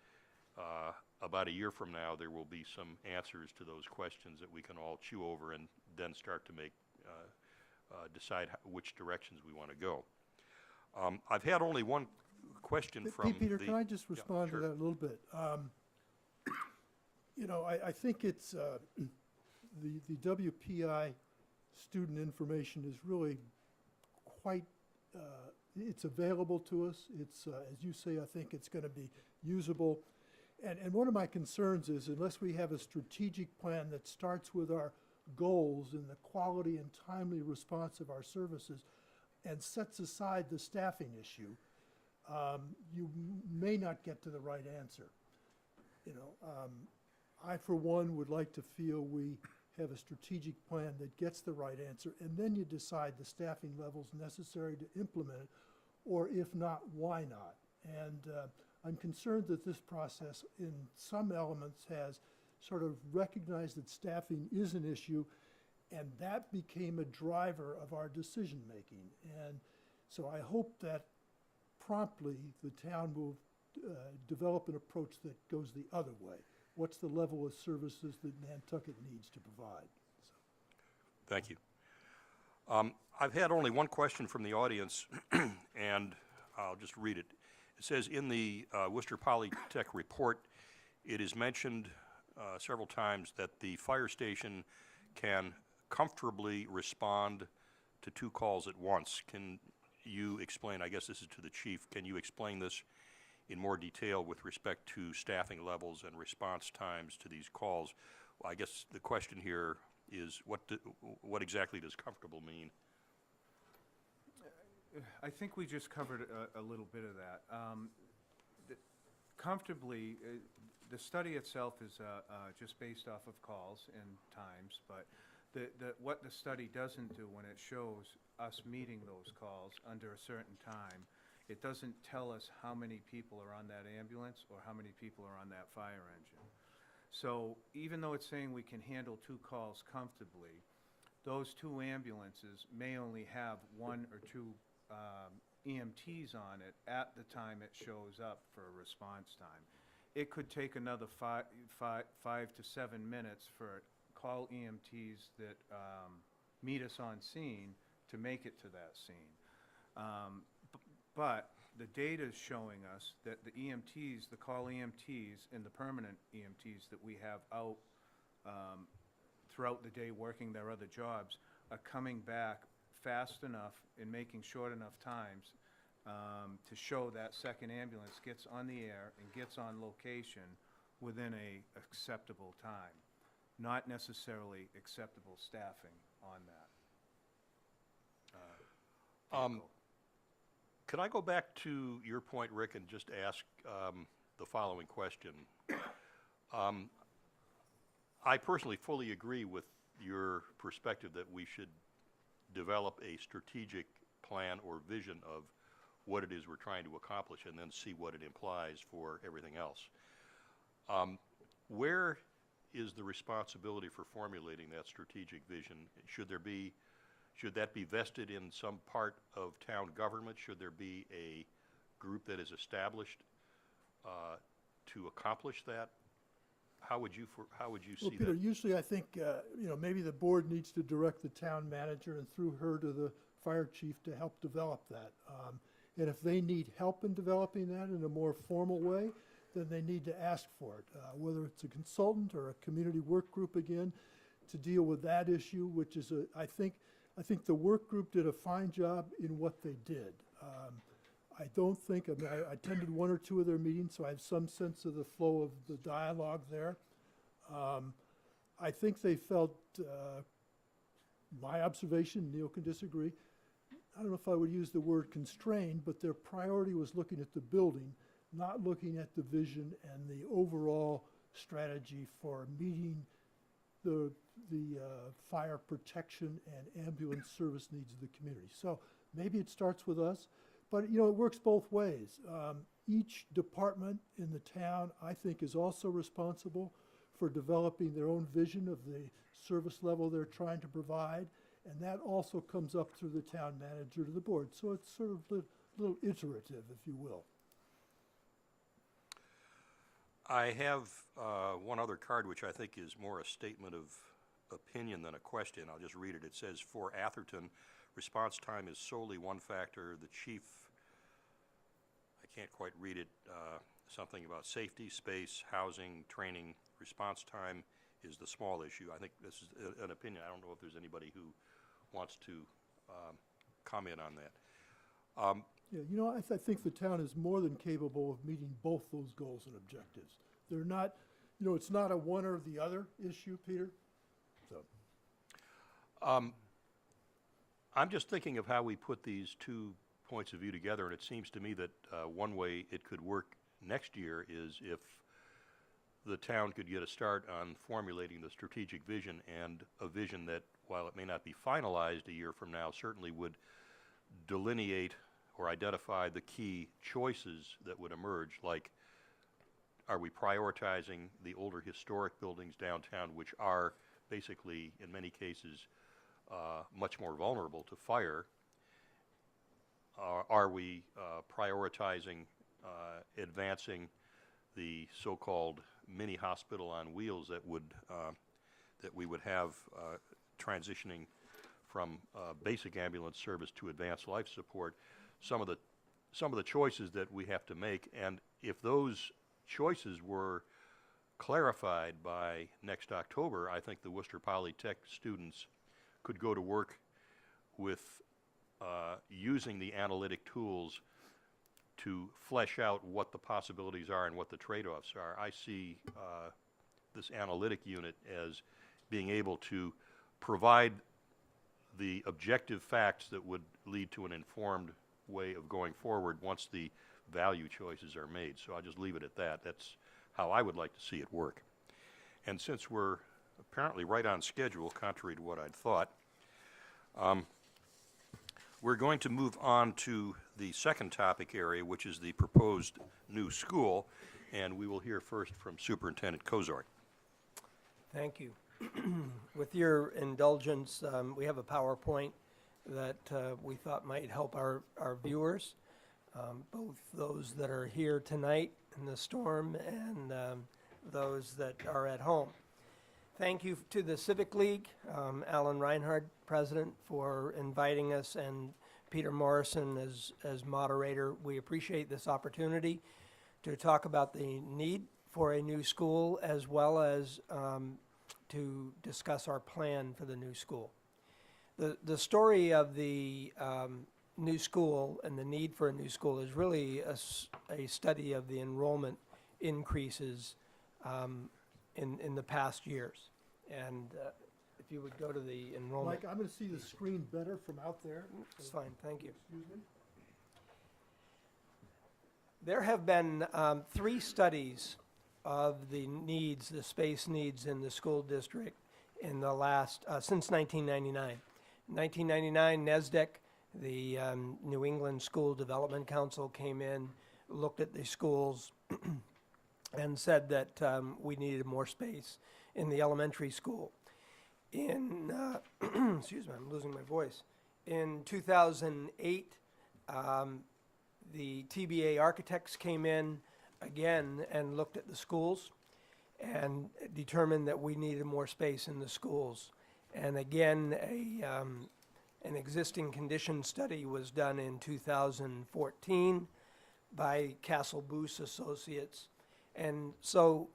about a year from now there will be some answers to those questions that we can all chew over and then start to make decide which directions we want to go. I've had only one question from the... Peter, can I just Yeah, respond to sure. that a little bit? You know, I think it's, the WPI student information is really quite, it's available to us. It's, as you say, I think it's going to be usable. And one of my concerns is unless we have a strategic plan that starts with our goals and the quality and timely response of our services and sets aside the staffing issue, you may not get to the right answer. You know, I, for one, would like to feel we have a strategic plan that gets the right answer, and then you decide the staffing levels necessary to implement it, or if not, why not? And I'm concerned that this process, in some elements, has sort of recognized that staffing is an issue, and that became a driver of our decision-making. And so I hope that promptly the town will develop an approach that goes the other way. What's the level of services that Nantucket needs to provide? Thank you. I've had only one question from the audience, and I'll just read it. It says, in the Worcester Polytech report, it is mentioned several times that the fire station can comfortably respond to 2 calls at once. Can you explain, I guess this is to the chief, can you explain this in more detail with respect to staffing levels and response times to these calls? Well, I guess the question here is what exactly does comfortable mean? I think we just covered a little bit of that. Comfortably, the study itself is just based off of calls and times, but what the study doesn't do when it shows us meeting those calls under a certain time, it doesn't tell us how many people are on that ambulance or how many people are on that fire engine. So even though it's saying we can handle 2 calls comfortably, those 2 ambulances may only have 1 or 2 EMTs on it at the time it shows up for a response time. It could take another 5 to 7 minutes for call EMTs that meet us on scene to make it to that scene. But the data is showing us that the EMTs, the call EMTs and the permanent EMTs that we have out throughout the day working their other jobs are coming back fast enough and making short enough times to show that second ambulance gets on the air and gets on location within a acceptable time, not necessarily acceptable staffing on that. vehicle. Could I go back to your point, Rick, and just ask the following question? I personally fully agree with your perspective that we should develop a strategic plan or vision of what it is we're trying to accomplish and then see what it implies for everything else. Where is the responsibility for formulating that strategic vision? Should that be vested in some part of town government? Should there be a group that is established to accomplish that? How would you see Well, Peter, that? usually I think, you know, maybe the board needs to direct the town manager and through her to the fire chief to help develop that. And if they need help in developing that in a more formal way, then they need to ask for it, whether it's a consultant or a community work group again, to deal with that issue, which is I think the work group did a fine job in what they did. I don't think, I mean, I attended 1 or 2 of their meetings, so I have some sense of the flow of the dialogue there. I think they felt, my observation, Neil can disagree, I don't know if I would use the word constrained, but their priority was looking at the building, not looking at the vision and the overall strategy for meeting the fire protection and ambulance service needs of the community. So maybe it starts with us, but you know, it works both ways. Each department in the town, I think, is also responsible for developing their own vision of the service level they're trying to provide, and that also comes up through the town manager to the board. So it's sort of a little iterative, if you will. I have one other card which I think is more a statement of opinion than a question. I'll just read it. It says, for Atherton, response time is solely one factor. The chief, I can't quite read it, something about safety, space, housing, training, response time is the small issue. I think this is an opinion. I don't know if there's anybody who wants to comment on that. Yeah, you know, I think the town is more than capable of meeting both those goals and objectives. They're not, you know, it's not a one or the other issue, Peter. So, I'm just thinking of how we put these two points of view together, and it seems to me that one way it could work next year is if the town could get a start on formulating the strategic vision, and a vision that, while it may not be finalized a year from now, certainly would delineate or identify the key choices that would emerge, like, are we prioritizing the older historic buildings downtown, which are basically, in many cases, much more vulnerable to fire? Are we prioritizing advancing the so-called mini hospital on wheels that we would have transitioning from basic ambulance service to advanced life support? Some of the choices that we have to make, and if those choices were clarified by next October, I think the Worcester Polytech students could go to work with using the analytic tools to flesh out what the possibilities are and what the trade-offs are. I see this analytic unit as being able to provide the objective facts that would lead to an informed way of going forward once the value choices are made. So I'll just leave it at that. That's how I would like to see it work. And since we're apparently right on schedule, contrary to what I'd thought, we're going to move on to the second topic area, which is the proposed new school, and we will hear first from Superintendent Kozart. Thank you. With your indulgence, we have a PowerPoint that we thought might help our viewers, both those that are here tonight in the storm and those that are at home. Thank you to the Civic League, Alan Reinhardt, President, for inviting us, and Peter Morrison as moderator. We appreciate this opportunity to talk about the need for a new school, as well as to discuss our plan for the new school. The story of the new school and the need for a new school is really a study of the enrollment increases in the past years. And if you would go to the enrollment. Mike, I'm going to see the screen better from out there. It's fine, thank you. Excuse me? There have been 3 studies of the needs, the space needs in the school district in the last, since 1999. In 1999, NESDEC, the New England School Development Council, came in, looked at the schools, and said that we needed more space in the elementary school. In, excuse me, I'm losing my voice. In 2008, the TBA architects came in again and looked at the schools and determined that we needed more space in the schools. And again, an existing condition study was done in 2014 by Castle Boose Associates. And so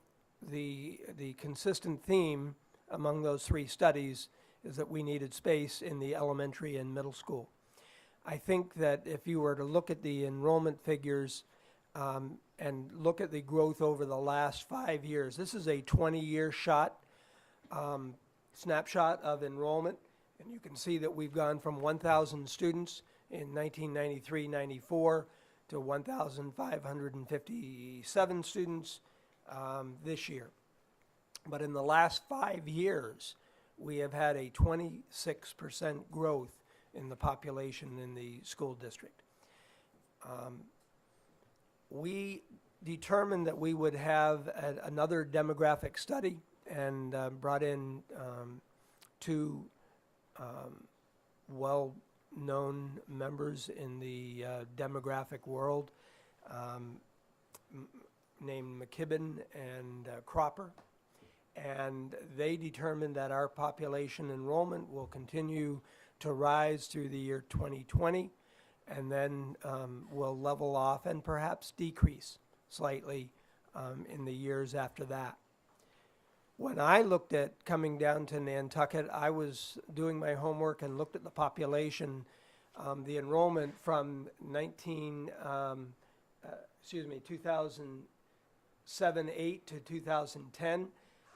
the consistent theme among those 3 studies is that we needed space in the elementary and middle school. I think that if you were to look at the enrollment figures and look at the growth over the last 5 years, this is a 20-year snapshot of enrollment, and you can see that we've gone from 1,000 students in 1993-94 to 1,557 students this year. But in the last 5 years, we have had a 26% growth in the population in the school district. We determined that we would have another demographic study and brought in 2 well-known members in the demographic world, named McKibben and Cropper. And they determined that our population enrollment will continue to rise through the year 2020, and then will level off and perhaps decrease slightly in the years after that. When I looked at coming down to Nantucket, I was doing my homework and looked at the population, the enrollment from 2007-8 to 2010,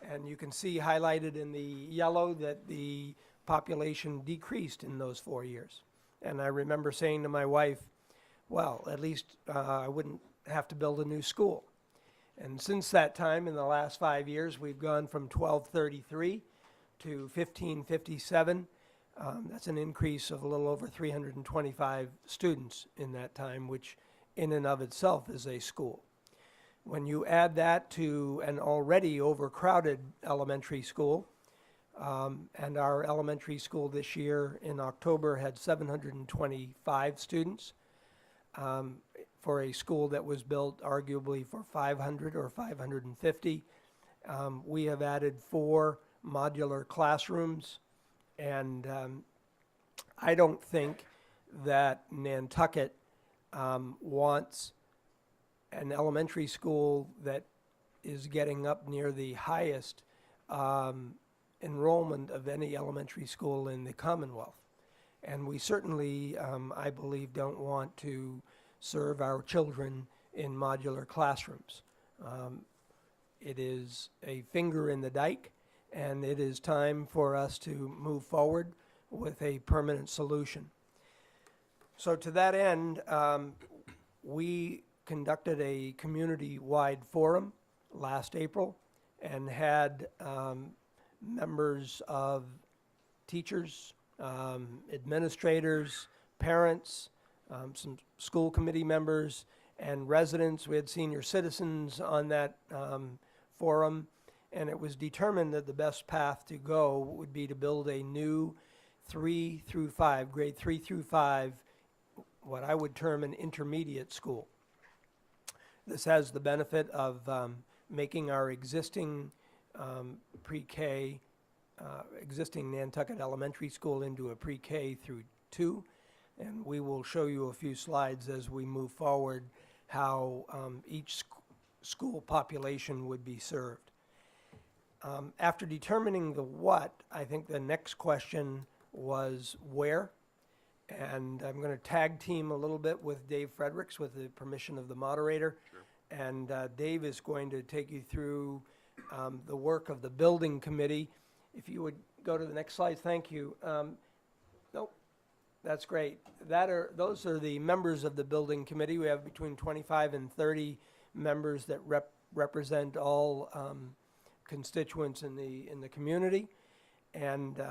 and you can see highlighted in the yellow that the population decreased in those 4 years. And I remember saying to my wife, well, at least I wouldn't have to build a new school. And since that time, in the last 5 years, we've gone from 1233 to 1557. That's an increase of a little over 325 students in that time, which in and of itself is a school. When you add that to an already overcrowded elementary school, and our elementary school this year in October had 725 students, for a school that was built arguably for 500 or 550. We have added 4 modular classrooms, and I don't think that Nantucket wants an elementary school that is getting up near the highest enrollment of any elementary school in the Commonwealth. And we certainly, I believe, don't want to serve our children in modular classrooms. It is a finger in the dike, and it is time for us to move forward with a permanent solution. So to that end, we conducted a community-wide forum last April and had members of teachers, administrators, parents, some school committee members, and residents. We had senior citizens on that forum, and it was determined that the best path to go would be to build a new 3 through 5, grade 3 through 5, what I would term an intermediate school. This has the benefit of making our existing pre-K, existing Nantucket Elementary School into a pre-K through 2, and we will show you a few slides as we move forward how each school population would be served. After determining the what, I think the next question was where, and I'm going to tag team a little bit with Dave Fredericks with the permission of the moderator. Sure. And Dave is going to take you through the work of the building committee. If you would go to the next slide, thank you. Nope, that's great. Those are the members of the building committee. We have between 25 and 30 members that represent all constituents in the community, and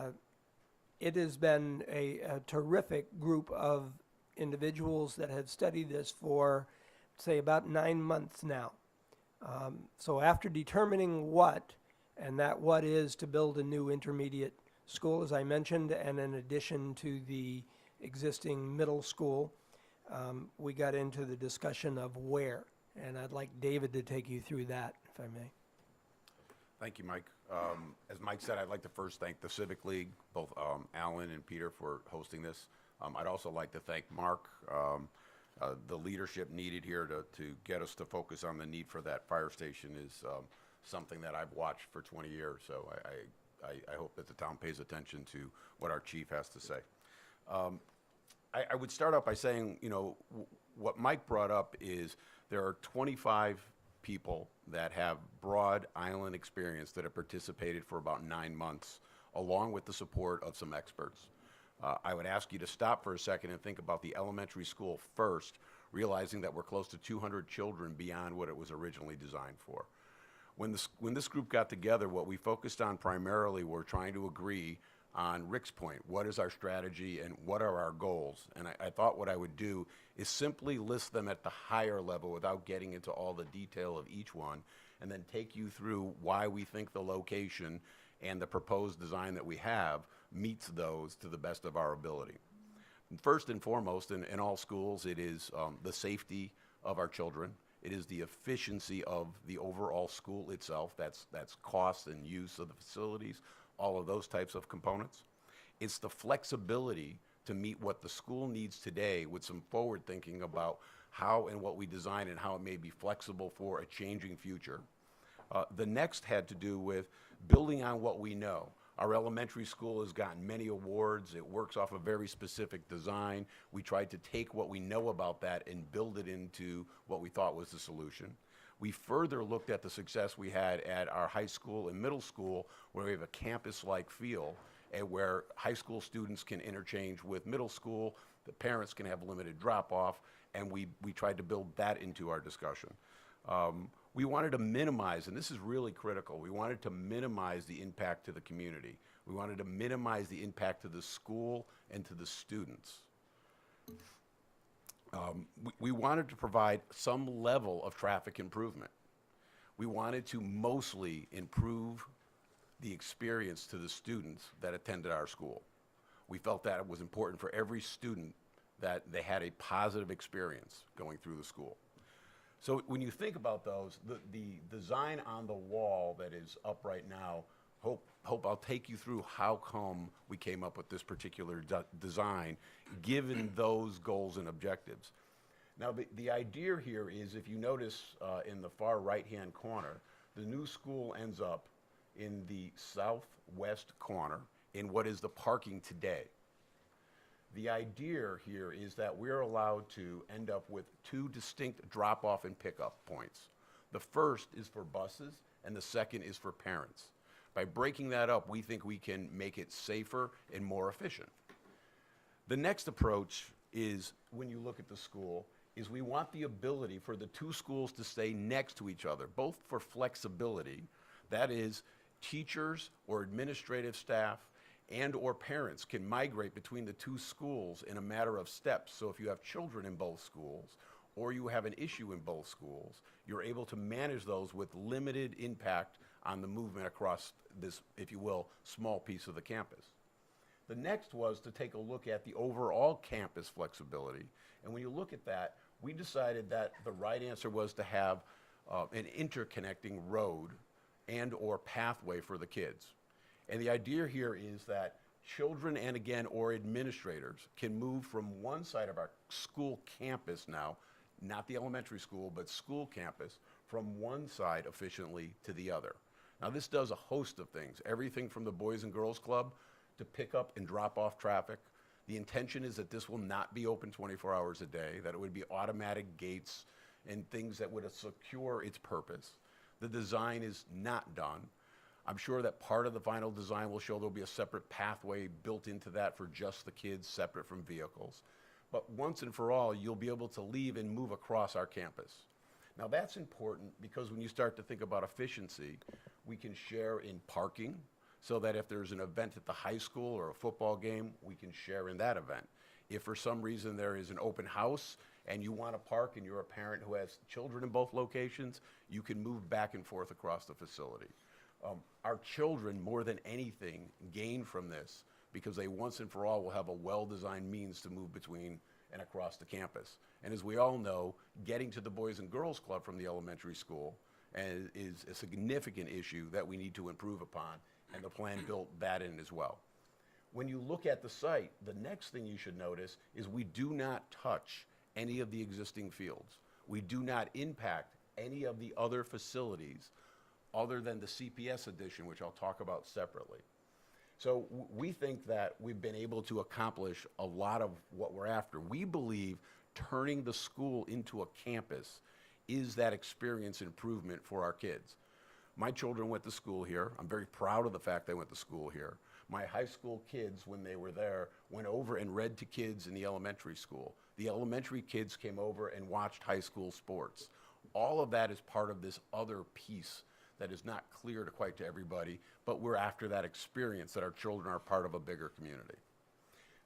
it has been a terrific group of individuals that have studied this for, say, about 9 months now. So after determining what, and that what is to build a new intermediate school, as I mentioned, and in addition to the existing middle school, we got into the discussion of where. And I'd like David to take you through that, if I may. Thank you, Mike. As Mike said, I'd like to first thank the Civic League, both Alan and Peter, for hosting this. I'd also like to thank Mark, the leadership needed here to get us to focus on the need for that fire station is something that I've watched for 20 years. So I hope that the town pays attention to what our chief has to say. I would start out by saying, you know, what Mike brought up is there are 25 people that have broad island experience that have participated for about 9 months, along with the support of some experts. I would ask you to stop for a second and think about the elementary school first, realizing that we're close to 200 children beyond what it was originally designed for. When this group got together, what we focused on primarily were trying to agree on Rick's point. What is our strategy and what are our goals? And I thought what I would do is simply list them at the higher level without getting into all the detail of each one, and then take you through why we think the location and the proposed design that we have meets those to the best of our ability. First and foremost, in all schools, it is the safety of our children. It is the efficiency of the overall school itself. That's cost and use of the facilities, all of those types of components. It's the flexibility to meet what the school needs today with some forward thinking about how and what we design and how it may be flexible for a changing future. The next had to do with building on what we know. Our elementary school has gotten many awards. It works off a very specific design. We tried to take what we know about that and build it into what we thought was the solution. We further looked at the success we had at our high school and middle school, where we have a campus-like feel, and where high school students can interchange with middle school, the parents can have limited drop-off, and we tried to build that into our discussion. We wanted to minimize, and this is really critical, we wanted to minimize the impact to the community. We wanted to minimize the impact to the school and to the students. We wanted to provide some level of traffic improvement. We wanted to mostly improve the experience to the students that attended our school. We felt that it was important for every student that they had a positive experience going through the school. So when you think about those, the design on the wall that is up right now, hope I'll take you through how come we came up with this particular design, given those goals and objectives. Now, the idea here is, if you notice in the far right-hand corner, the new school ends up in the southwest corner in what is the parking today. The idea here is that we're allowed to end up with two distinct drop-off and pickup points. The first is for buses, and the second is for parents. By breaking that up, we think we can make it safer and more efficient. The next approach is, when you look at the school, is we want the ability for the two schools to stay next to each other, both for flexibility, that is, teachers or administrative staff and or parents can migrate between the two schools in a matter of steps. So if you have children in both schools, or you have an issue in both schools, you're able to manage those with limited impact on the movement across this, if you will, small piece of the campus. The next was to take a look at the overall campus flexibility. And when you look at that, we decided that the right answer was to have an interconnecting road and or pathway for the kids. And the idea here is that children and again, or administrators can move from one side of our school campus now, not the elementary school, but school campus, from one side efficiently to the other. Now this does a host of things, everything from the Boys and Girls Club to pick up and drop off traffic. The intention is that this will not be open 24 hours a day, that it would be automatic gates and things that would secure its purpose. The design is not done. I'm sure that part of the final design will show there'll be a separate pathway built into that for just the kids, separate from vehicles. But once and for all, you'll be able to leave and move across our campus. Now that's important because when you start to think about efficiency, we can share in parking so that if there's an event at the high school or a football game, we can share in that event. If for some reason there is an open house and you want to park and you're a parent who has children in both locations, you can move back and forth across the facility. Our children, more than anything, gain from this because they once and for all will have a well-designed means to move between and across the campus. And as we all know, getting to the Boys and Girls Club from the elementary school is a significant issue that we need to improve upon, and the plan built that in as well. When you look at the site, the next thing you should notice is we do not touch any of the existing fields. We do not impact any of the other facilities other than the CPS addition, which I'll talk about separately. So we think that we've been able to accomplish a lot of what we're after. We believe turning the school into a campus is that experience improvement for our kids. My children went to school here. I'm very proud of the fact they went to school here. My high school kids, when they were there, went over and read to kids in the elementary school. The elementary kids came over and watched high school sports. All of that is part of this other piece that is not clear to quite to everybody, but we're after that experience that our children are part of a bigger community.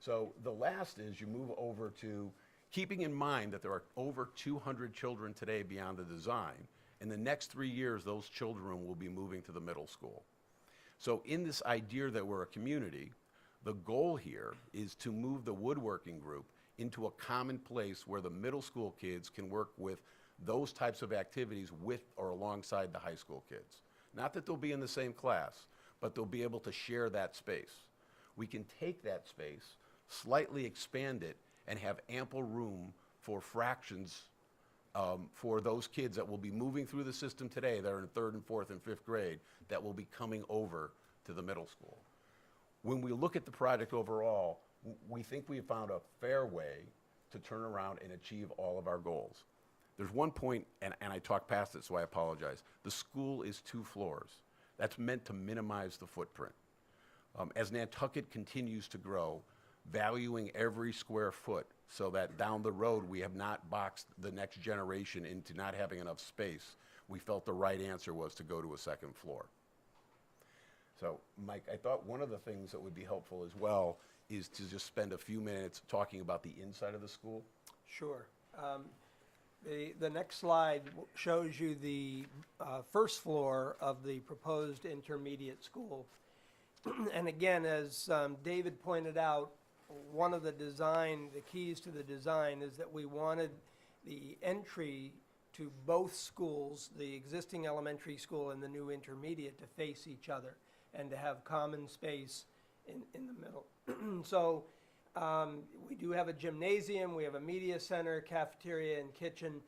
So the last is you move over to keeping in mind that there are over 200 children today beyond the design. In the next 3 years, those children will be moving to the middle school. So in this idea that we're a community, the goal here is to move the woodworking group into a common place where the middle school kids can work with those types of activities with or alongside the high school kids. Not that they'll be in the same class, but they'll be able to share that space. We can take that space slightly expand it, and have ample room for fractions for those kids that will be moving through the system today that are in 3rd and 4th and 5th grade that will be coming over to the middle school. When we look at the project overall, we think we have found a fair way to turn around and achieve all of our goals. There's one point, and I talked past it, so I apologize. The school is 2 floors. That's meant to minimize the footprint. As Nantucket continues to grow, valuing every square foot so that down the road we have not boxed the next generation into not having enough space, we felt the right answer was to go to a 2nd floor. So, Mike, I thought one of the things that would be helpful as well is to just spend a few minutes talking about the inside of the school. Sure. The next slide shows you the 1st floor of the proposed intermediate school. And again, as David pointed out, one of the keys to the design is that we wanted the entry to both schools, the existing elementary school and the new intermediate, to face each other and to have common space in the middle. So we do have a gymnasium, we have a media center, cafeteria, and kitchen.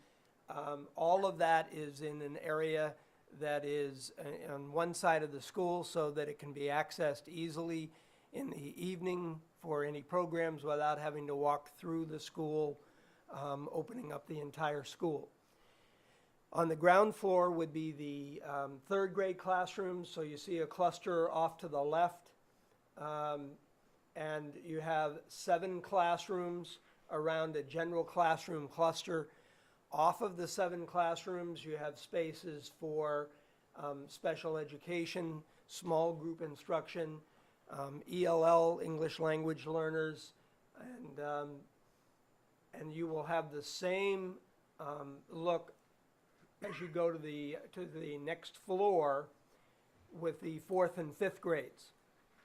All of that is in an area that is on one side of the school so that it can be accessed easily in the evening for any programs without having to walk through the school, opening up the entire school. On the ground floor would be the 3rd grade classrooms, so you see a cluster off to the left, and you have 7 classrooms around a general classroom cluster. Off of the 7 classrooms, you have spaces for special education, small group instruction, ELL, English language learners, and you will have the same look as you go to the next floor with the 4th and 5th grades.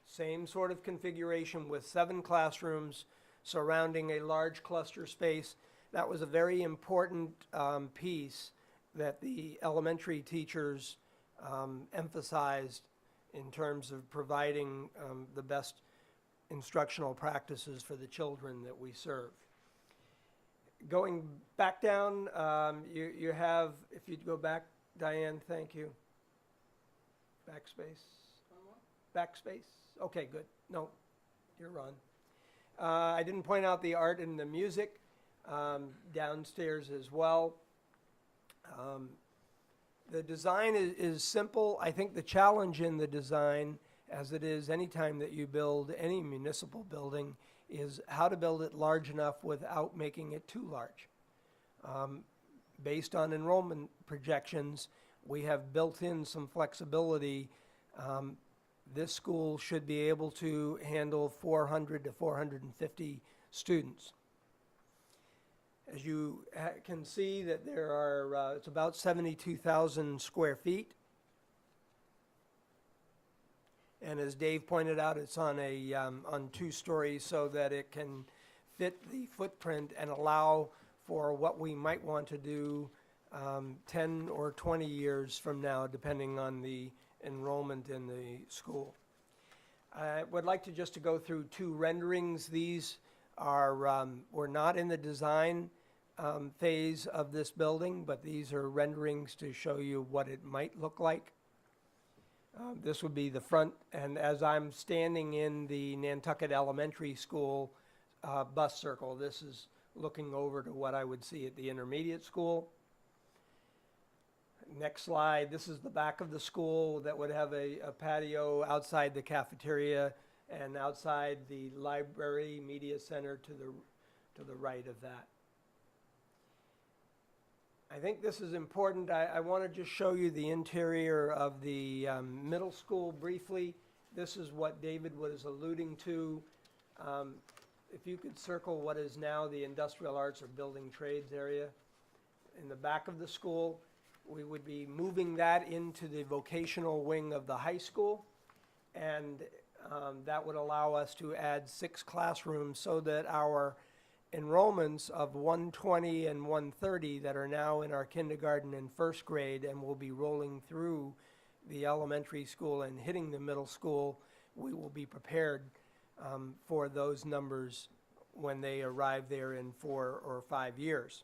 Same sort of configuration with 7 classrooms surrounding a large cluster space. That was a very important piece that the elementary teachers emphasized in terms of providing the best instructional practices for the children that we serve. Going back down, you have, if you'd go back, Diane, thank you. Backspace. Backspace. Okay, good. No, you're on. I didn't point out the art and the music downstairs as well. The design is simple. I think the challenge in the design, as it is any time that you build any municipal building, is how to build it large enough without making it too large. Based on enrollment projections, we have built in some flexibility. This school should be able to handle 400 to 450 students. As you can see that there are, it's about 72,000 square feet. And as Dave pointed out, it's on on 2 stories so that it can fit the footprint and allow for what we might want to do 10 or 20 years from now, depending on the enrollment in the school. I would like to just to go through 2 renderings. These are, we're not in the design phase of this building, but these are renderings to show you what it might look like. This would be the front, and as I'm standing in the Nantucket Elementary School bus circle, this is looking over to what I would see at the intermediate school. Next slide, this is the back of the school that would have a patio outside the cafeteria and outside the library media center to the right of that. I think this is important. I want to just show you the interior of the middle school briefly. This is what David was alluding to. If you could circle what is now the industrial arts or building trades area. In the back of the school, we would be moving that into the vocational wing of the high school. And that would allow us to add 6 classrooms so that our enrollments of 120 and 130 that are now in our kindergarten and 1st grade and will be rolling through the elementary school and hitting the middle school, we will be prepared for those numbers when they arrive there in 4 or 5 years.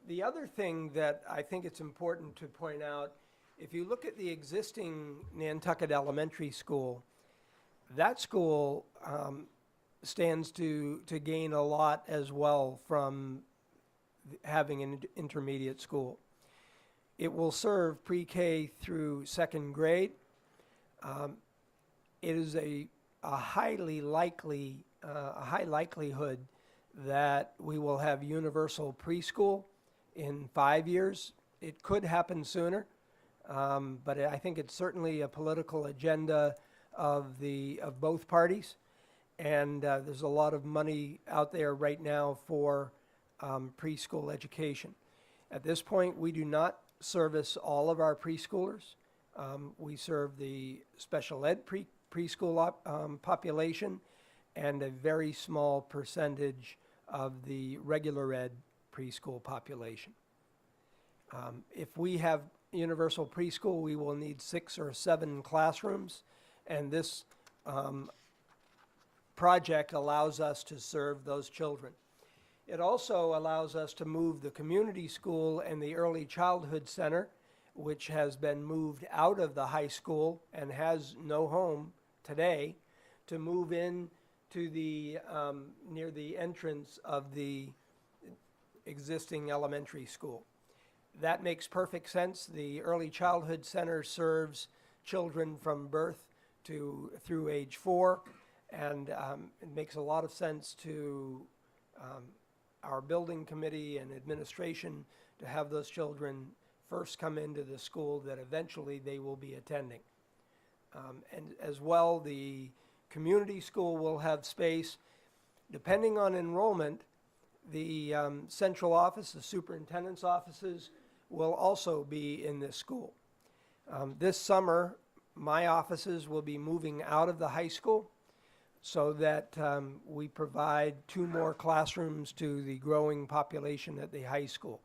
The other thing that I think it's important to point out, if you look at the existing Nantucket Elementary School, that school stands to gain a lot as well from having an intermediate school. It will serve pre-K through 2nd grade. It is a high likelihood that we will have universal preschool in 5 years. It could happen sooner, but I think it's certainly a political agenda of both parties. And there's a lot of money out there right now for preschool education. At this point, we do not service all of our preschoolers. We serve the special ed preschool population and a very small percentage of the regular ed preschool population. If we have universal preschool, we will need 6 or 7 classrooms, and this project allows us to serve those children. It also allows us to move the community school and the early childhood center, which has been moved out of the high school and has no home today, to move in to the near the entrance of the existing elementary school. That makes perfect sense. The early childhood center serves children from birth through age 4, and it makes a lot of sense to our building committee and administration to have those children first come into the school that eventually they will be attending. And as well, the community school will have space. Depending on enrollment, the central office, the superintendent's offices, will also be in this school. This summer, my offices will be moving out of the high school so that we provide 2 more classrooms to the growing population at the high school.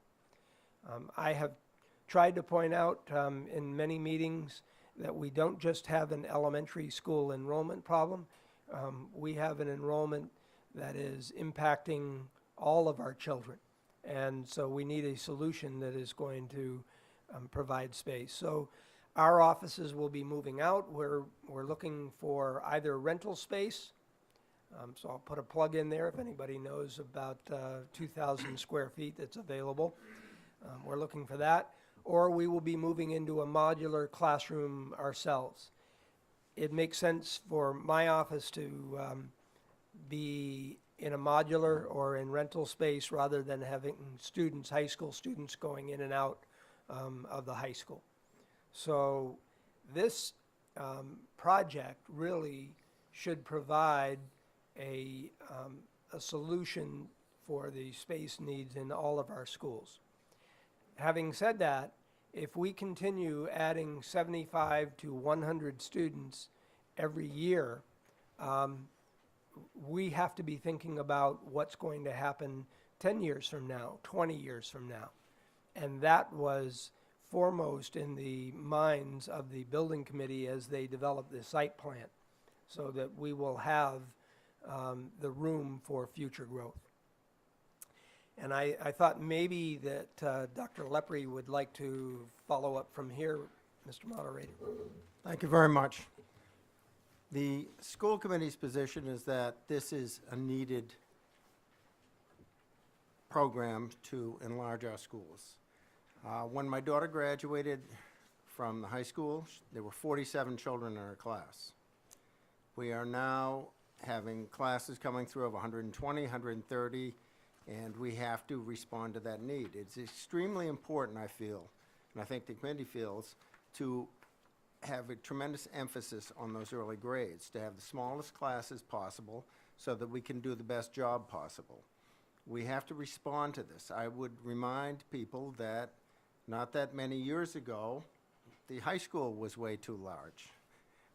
I have tried to point out in many meetings that we don't just have an elementary school enrollment problem. We have an enrollment that is impacting all of our children. And so we need a solution that is going to provide space. So our offices will be moving out. We're looking for either rental space. So I'll put a plug in there if anybody knows about 2,000 square feet that's available. We're looking for that. Or we will be moving into a modular classroom ourselves. It makes sense for my office to be in a modular or in rental space rather than having students, high school students, going in and out of the high school. So this project really should provide a solution for the space needs in all of our schools. Having said that, if we continue adding 75 to 100 students every year, we have to be thinking about what's going to happen 10 years from now, 20 years from now. And that was foremost in the minds of the building committee as they developed the site plan, so that we will have the room for future growth. And I thought maybe that Dr. Lepre would like to follow up from here, Mr. Moderator. Thank you very much. The school committee's position is that this is a needed program to enlarge our schools. When my daughter graduated from the high school, there were 47 children in her class. We are now having classes coming through of 120, 130, and we have to respond to that need. It's extremely important, I feel, and I think the committee feels, to have a tremendous emphasis on those early grades, to have the smallest classes possible so that we can do the best job possible. We have to respond to this. I would remind people that not that many years ago, the high school was way too large.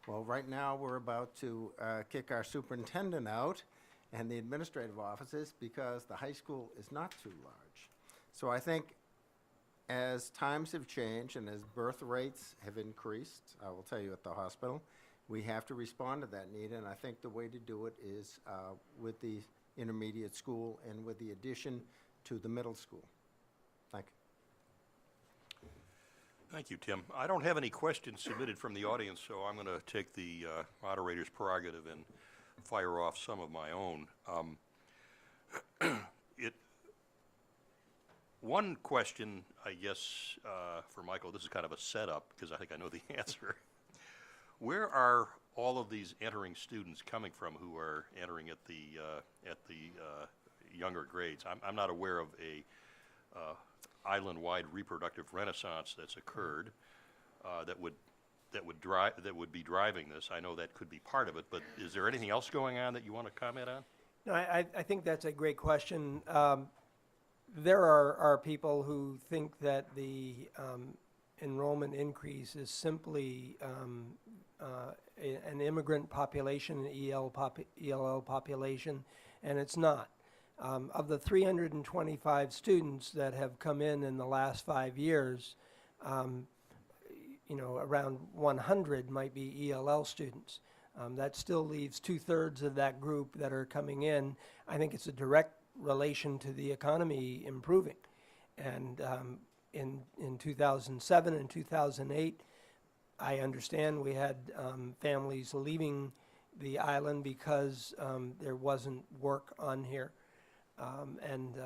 Well, right now, we're about to kick our superintendent out and the administrative offices because the high school is not too large. So I think as times have changed and as birth rates have increased, I will tell you at the hospital, we have to respond to that need, and I think the way to do it is with the intermediate school and with the addition to the middle school. Thank you. Thank you, Tim. I don't have any questions submitted from the audience, so I'm going to take the moderator's prerogative and fire off some of my own. One question, I guess, for Michael, this is kind of a setup because I think I know the answer. Where are all of these entering students coming from who are entering at the younger grades? I'm not aware of a island-wide reproductive renaissance that's occurred that would be driving this. I know that could be part of it, but is there anything else going on that you want to comment on? No, I think that's a great question. There are people who think that the enrollment increase is simply an immigrant population, an ELL population, and it's not. Of the 325 students that have come in the last 5 years, around 100 might be ELL students. That still leaves 2/3 of that group that are coming in. I think it's a direct relation to the economy improving. And in 2007 and 2008, I understand we had families leaving the island because there wasn't work on here. And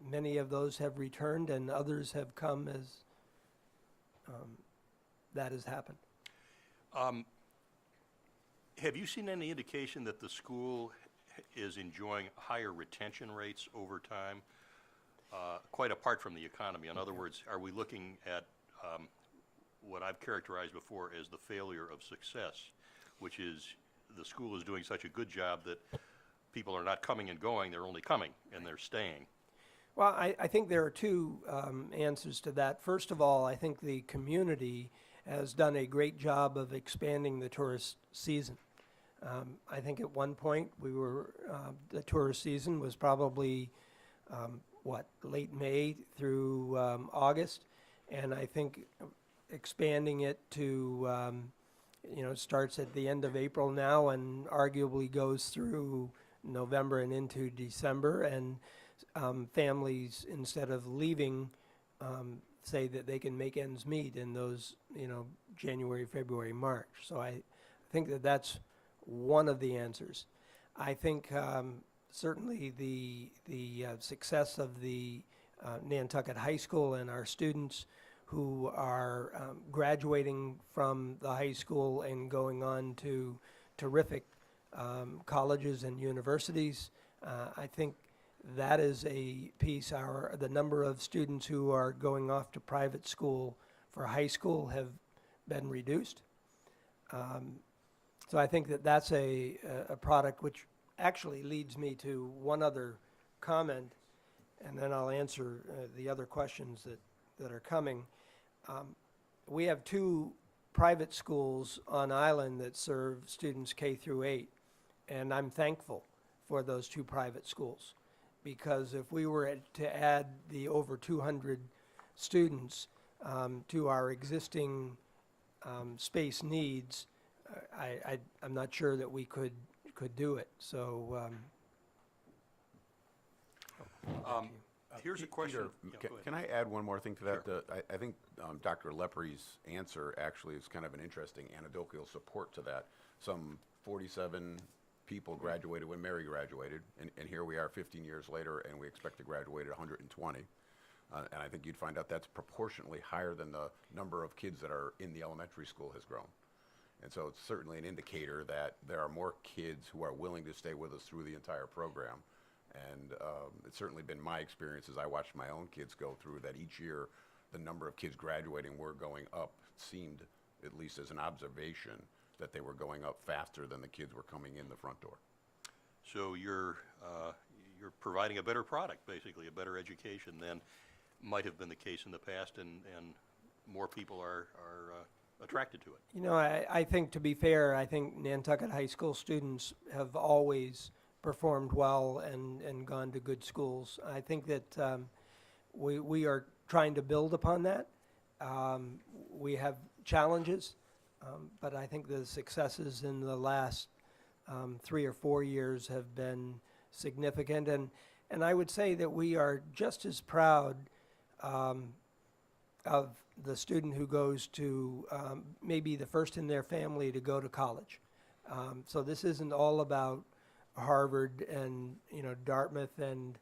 many of those have returned and others have come as that has happened. Have you seen any indication that the school is enjoying higher retention rates over time, quite apart from the economy? In other words, are we looking at what I've characterized before as the failure of success, which is the school is doing such a good job that people are not coming and going, they're only coming and they're staying? Well, I think there are two answers to that. First of all, I think the community has done a great job of expanding the tourist season. I think at one point the tourist season was probably, late May through August. And I think expanding it to, starts at the end of April now and arguably goes through November and into December. And families, instead of leaving, say that they can make ends meet in those, January, February, March. So I think that that's one of the answers. I think certainly the success of the Nantucket High School and our students who are graduating from the high school and going on to terrific colleges and universities, I think that is a piece. The number of students who are going off to private school for high school have been reduced. So I think that that's a product, which actually leads me to one other comment, and then I'll answer the other questions that are coming. We have 2 private schools on island that serve students K through 8, and I'm thankful for those 2 private schools, because if we were to add the over 200 students to our existing space needs, I'm not sure that we could do it. So here's a question. Peter, Yeah, go ahead. can I add one more thing to that? Sure. I think Dr. Leprie's answer actually is kind of an interesting anecdotal support to that. Some 47 people graduated when Mary graduated, and here we are 15 years later, and we expect to graduate at 120. And I think you'd find out that's proportionately higher than the number of kids that are in the elementary school has grown. And so it's certainly an indicator that there are more kids who are willing to stay with us through the entire program. And it's certainly been my experience as I watched my own kids go through that each year the number of kids graduating were going up. Seemed, at least as an observation, that they were going up faster than the kids were coming in the front door. So you're providing a better product, basically, a better education than might have been the case in the past, and more people are attracted to it. I think, to be fair, I think Nantucket High School students have always performed well and gone to good schools. I think that we are trying to build upon that. We have challenges. But I think the successes in the last 3 or 4 years have been significant. And I would say that we are just as proud of the student who goes to maybe the first in their family to go to college. So this isn't all about Harvard and Dartmouth and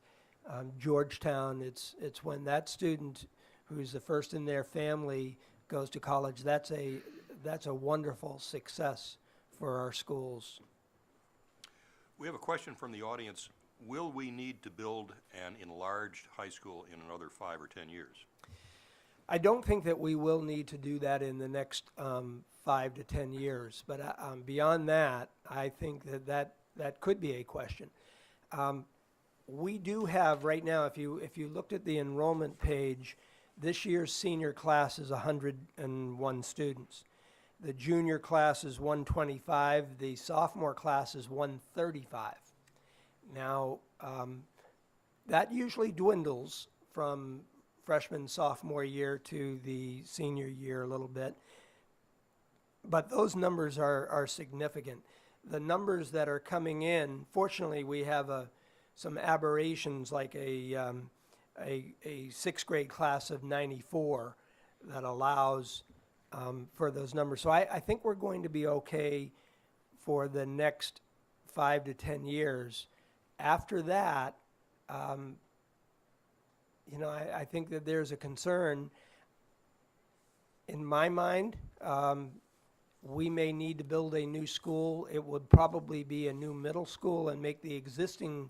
Georgetown. It's when that student who's the first in their family goes to college. That's a wonderful success for our schools. We have a question from the audience. Will we need to build an enlarged high school in another 5 or 10 years? I don't think that we will need to do that in the next 5 to 10 years, but beyond that, I think that could be a question. We do have right now, if you looked at the enrollment page, this year's senior class is 101 students. The junior class is 125. The sophomore class is 135. Now, that usually dwindles from freshman, sophomore year to the senior year a little bit. But those numbers are significant. The numbers that are coming in, fortunately, we have some aberrations like a sixth grade class of 94 that allows for those numbers. So I think we're going to be okay for the next 5 to 10 years. After that, I think that there's a concern. In my mind, we may need to build a new school. It would probably be a new middle school and make the existing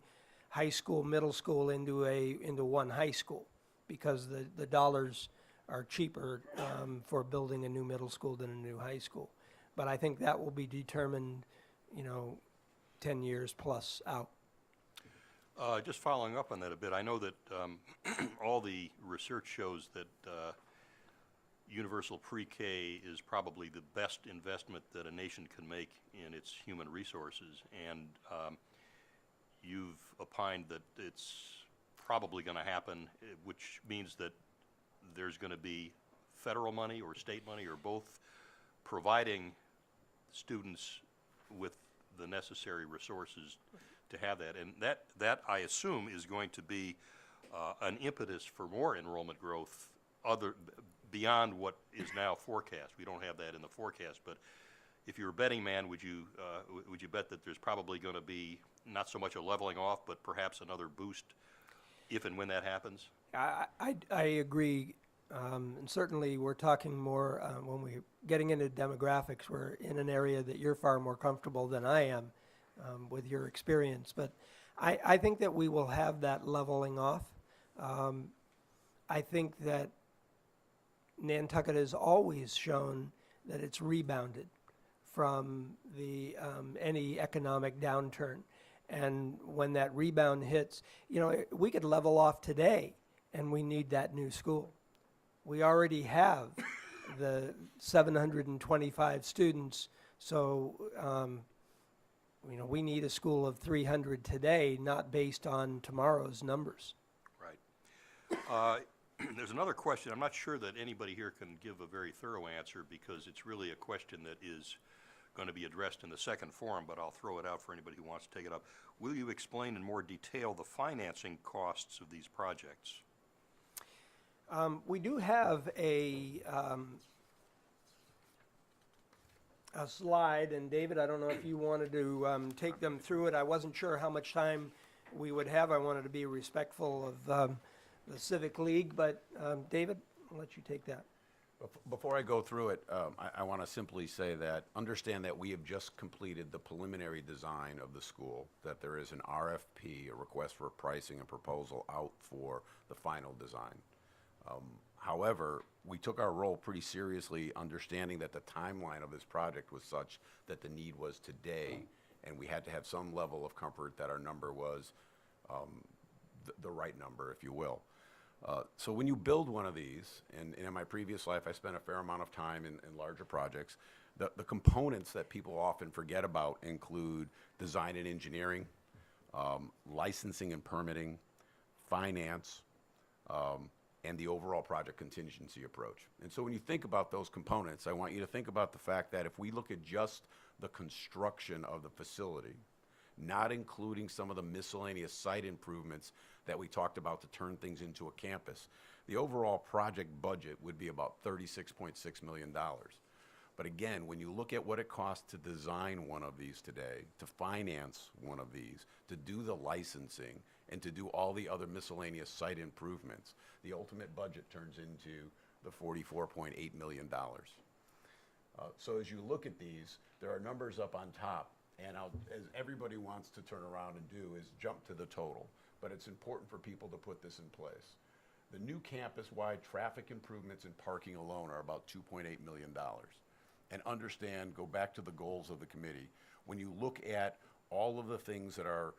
high school, middle school into one high school, because the dollars are cheaper for building a new middle school than a new high school. But I think that will be determined, 10 years plus out. Just following up on that a bit, I know that all the research shows that universal pre-K is probably the best investment that a nation can make in its human resources, and you've opined that it's probably going to happen, which means that there's going to be federal money or state money or both providing students with the necessary resources to have that. And that I assume is going to be an impetus for more enrollment growth beyond what is now forecast. We don't have that in the forecast, but if you're a betting man, would you bet that there's probably going to be not so much a leveling off, but perhaps another boost if and when that happens? I agree, and certainly we're talking more when we're getting into demographics. We're in an area that you're far more comfortable than I am with your experience, but I think that we will have that leveling off. I think that Nantucket has always shown that it's rebounded from any economic downturn. And when that rebound hits, we could level off today and we need that new school. We already have the 725 students, so we need a school of 300 today, not based on tomorrow's numbers. Right. There's another question. I'm not sure that anybody here can give a very thorough answer, because it's really a question that is going to be addressed in the second forum, but I'll throw it out for anybody who wants to take it up. Will you explain in more detail the financing costs of these projects? We do have a slide, and David, I don't know if you wanted to take them through it. I wasn't sure how much time we would have. I wanted to be respectful of the Civic League, but David, I'll let you take that. Before I go through it, I want to simply say that understand that we have just completed the preliminary design of the school, that there is an RFP, a request for pricing and proposal, out for the final design. However, we took our role pretty seriously, understanding that the timeline of this project was such that the need was today, and we had to have some level of comfort that our number was the right number, if you will. So when you build one of these, and in my previous life I spent a fair amount of time in larger projects, the components that people often forget about include design and engineering, licensing and permitting, finance, and the overall project contingency approach. And so when you think about those components, I want you to think about the fact that if we look at just the construction of the facility, not including some of the miscellaneous site improvements that we talked about to turn things into a campus, the overall project budget would be about $36.6 million. But again, when you look at what it costs to design one of these today, to finance one of these, to do the licensing, and to do all the other miscellaneous site improvements, the ultimate budget turns into the $44.8 million. So as you look at these, there are numbers up on top, and as everybody wants to turn around and do is jump to the total, but it's important for people to put this in place. The new campus-wide traffic improvements and parking alone are about $2.8 million. And understand, go back to the goals of the committee, when you look at all of the things that are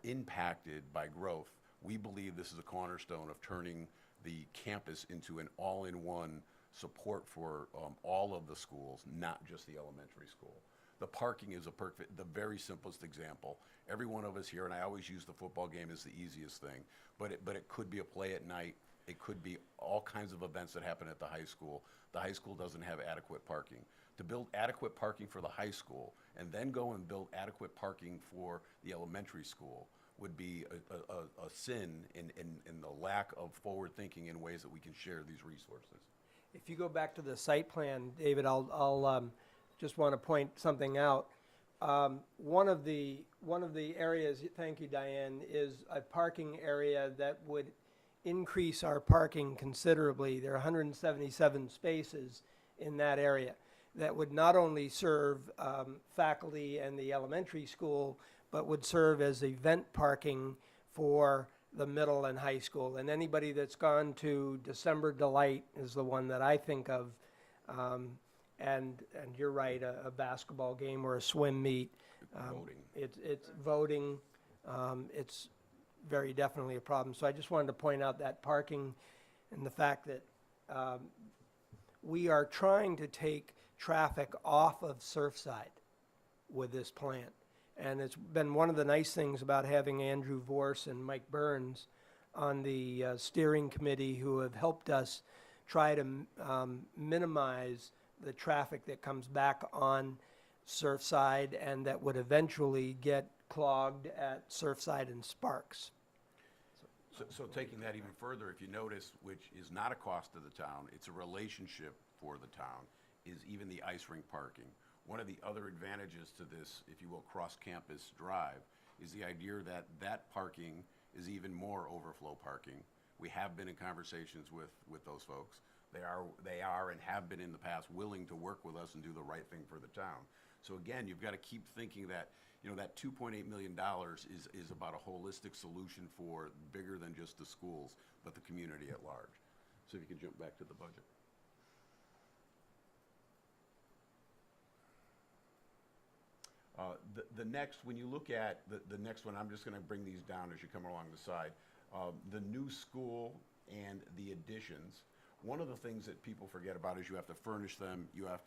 impacted by growth, we believe this is a cornerstone of turning the campus into an all-in-one support for all of the schools, not just the elementary school. The parking is the very simplest example. Every one of us here, and I always use the football game as the easiest thing, but it could be a play at night. It could be all kinds of events that happen at the high school. The high school doesn't have adequate parking. To build adequate parking for the high school and then go and build adequate parking for the elementary school would be a sin in the lack of forward thinking in ways that we can share these resources. If you go back to the site plan, David, I'll just want to point something out. One of the areas, thank you, Diane, is a parking area that would increase our parking considerably. There are 177 spaces in that area that would not only serve faculty and the elementary school, but would serve as event parking for the middle and high school. And anybody that's gone to December Delight is the one that I think of. And you're right, a basketball game or a swim meet. Voting. It's voting. It's very definitely a problem. So I just wanted to point out that parking and the fact that we are trying to take traffic off of Surfside with this plan. And it's been one of the nice things about having Andrew Vorse and Mike Burns on the steering committee, who have helped us try to minimize the traffic that comes back on Surfside and that would eventually get clogged at Surfside and Sparks. So taking that even further, if you notice, which is not a cost to the town, it's a relationship for the town, is even the ice rink parking. One of the other advantages to this, if you will, cross-campus drive, is the idea that that parking is even more overflow parking. We have been in conversations with those folks. They are and have been in the past willing to work with us and do the right thing for the town. So again, you've got to keep thinking that, that $2.8 million is about a holistic solution for bigger than just the schools, but the community at large. So if you can jump back to the budget. The next, when you look at the next one, I'm just going to bring these down as you come along the side. The new school and the additions. One of the things that people forget about is you have to furnish them. You have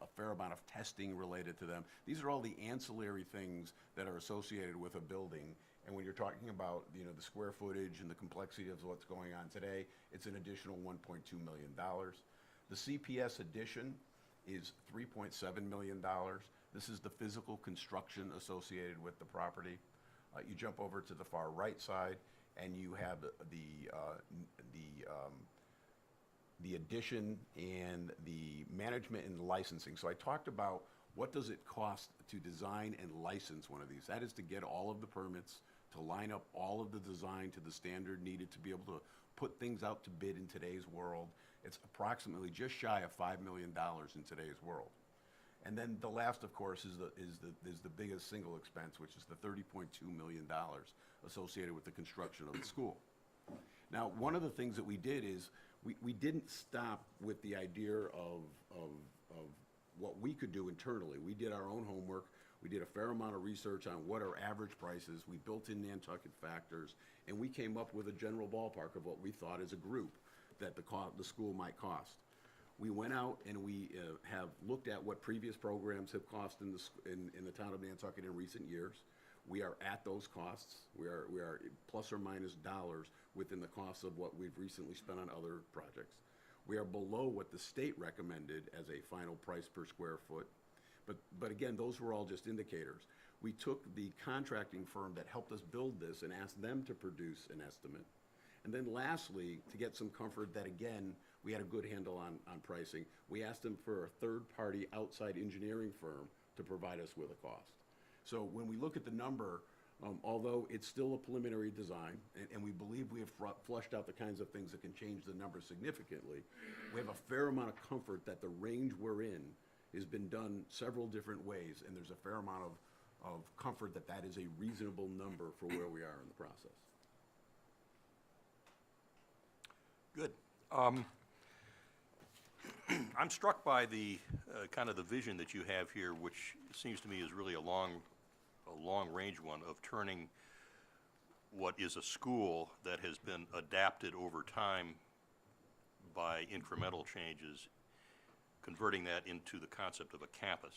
a fair amount of testing related to them. These are all the ancillary things that are associated with a building. And when you're talking about the square footage and the complexity of what's going on today, it's an additional $1.2 million. The CPS addition is $3.7 million. This is the physical construction associated with the property. You jump over to the far right side, and you have the addition and the management and licensing. So I talked about what does it cost to design and license one of these. That is to get all of the permits, to line up all of the design to the standard needed to be able to put things out to bid in today's world. It's approximately just shy of $5 million in today's world. And then the last, of course, is the biggest single expense, which is the $30.2 million associated with the construction of the school. Now, one of the things that we did is we didn't stop with the idea of what we could do internally. We did our own homework. We did a fair amount of research on what are average prices. We built in Nantucket factors, and we came up with a general ballpark of what we thought as a group that the school might cost. We went out and we have looked at what previous programs have cost in the town of Nantucket in recent years. We are at those costs. We are plus or minus dollars within the costs of what we've recently spent on other projects. We are below what the state recommended as a final price per square foot. But again, those were all just indicators. We took the contracting firm that helped us build this and asked them to produce an estimate. And then lastly, to get some comfort that, again, we had a good handle on pricing, we asked them for a third-party outside engineering firm to provide us with a cost. So when we look at the number, although it's still a preliminary design, and we believe we have flushed out the kinds of things that can change the number significantly, we have a fair amount of comfort that the range we're in has been done several different ways, and there's a fair amount of comfort that that is a reasonable number for where we are in the process. Good. I'm struck by the kind of the vision that you have here, which seems to me is really a long-range one of turning what is a school that has been adapted over time by incremental changes, converting that into the concept of a campus.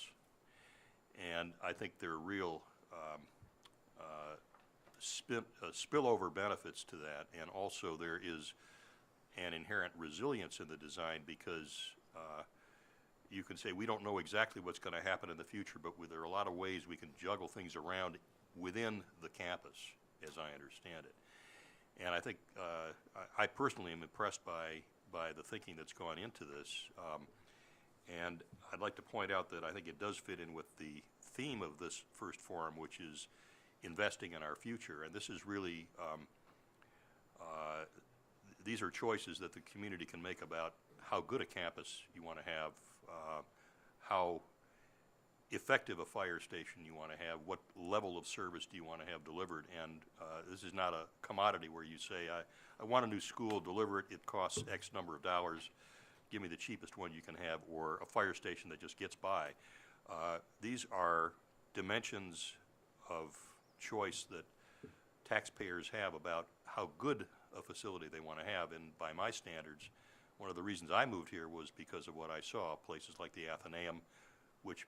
And I think there are real spillover benefits to that, and also there is an inherent resilience in the design because you can say we don't know exactly what's going to happen in the future, but there are a lot of ways we can juggle things around within the campus, as I understand it. And I think I personally am impressed by the thinking that's gone into this. And I'd like to point out that I think it does fit in with the theme of this first forum, which is investing in our future. And this is really, these are choices that the community can make about how good a campus you want to have, how effective a fire station you want to have, what level of service do you want to have delivered. And this is not a commodity where you say, I want a new school, deliver it, it costs X number of dollars, give me the cheapest one you can have, or a fire station that just gets by. These are dimensions of choice that taxpayers have about how good a facility they want to have. And by my standards, one of the reasons I moved here was because of what I saw, places like the Athenaeum, which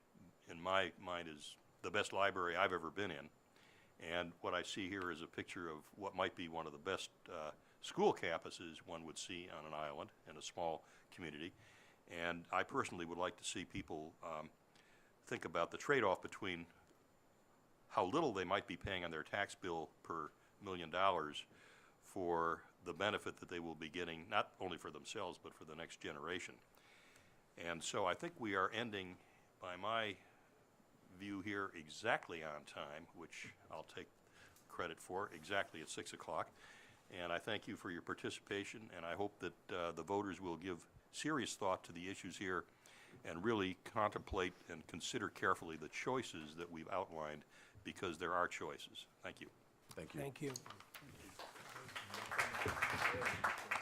in my mind is the best library I've ever been in. And what I see here is a picture of what might be one of the best school campuses one would see on an island in a small community. And I personally would like to see people think about the trade-off between how little they might be paying on their tax bill per $1 million for the benefit that they will be getting, not only for themselves, but for the next generation. And so I think we are ending, by my view here, exactly on time, which I'll take credit for, exactly at 6 o'clock. And I thank you for your participation, and I hope that the voters will give serious thought to the issues here and really contemplate and consider carefully the choices that we've outlined, because there are choices. Thank you. Thank you. Thank you. Thank you.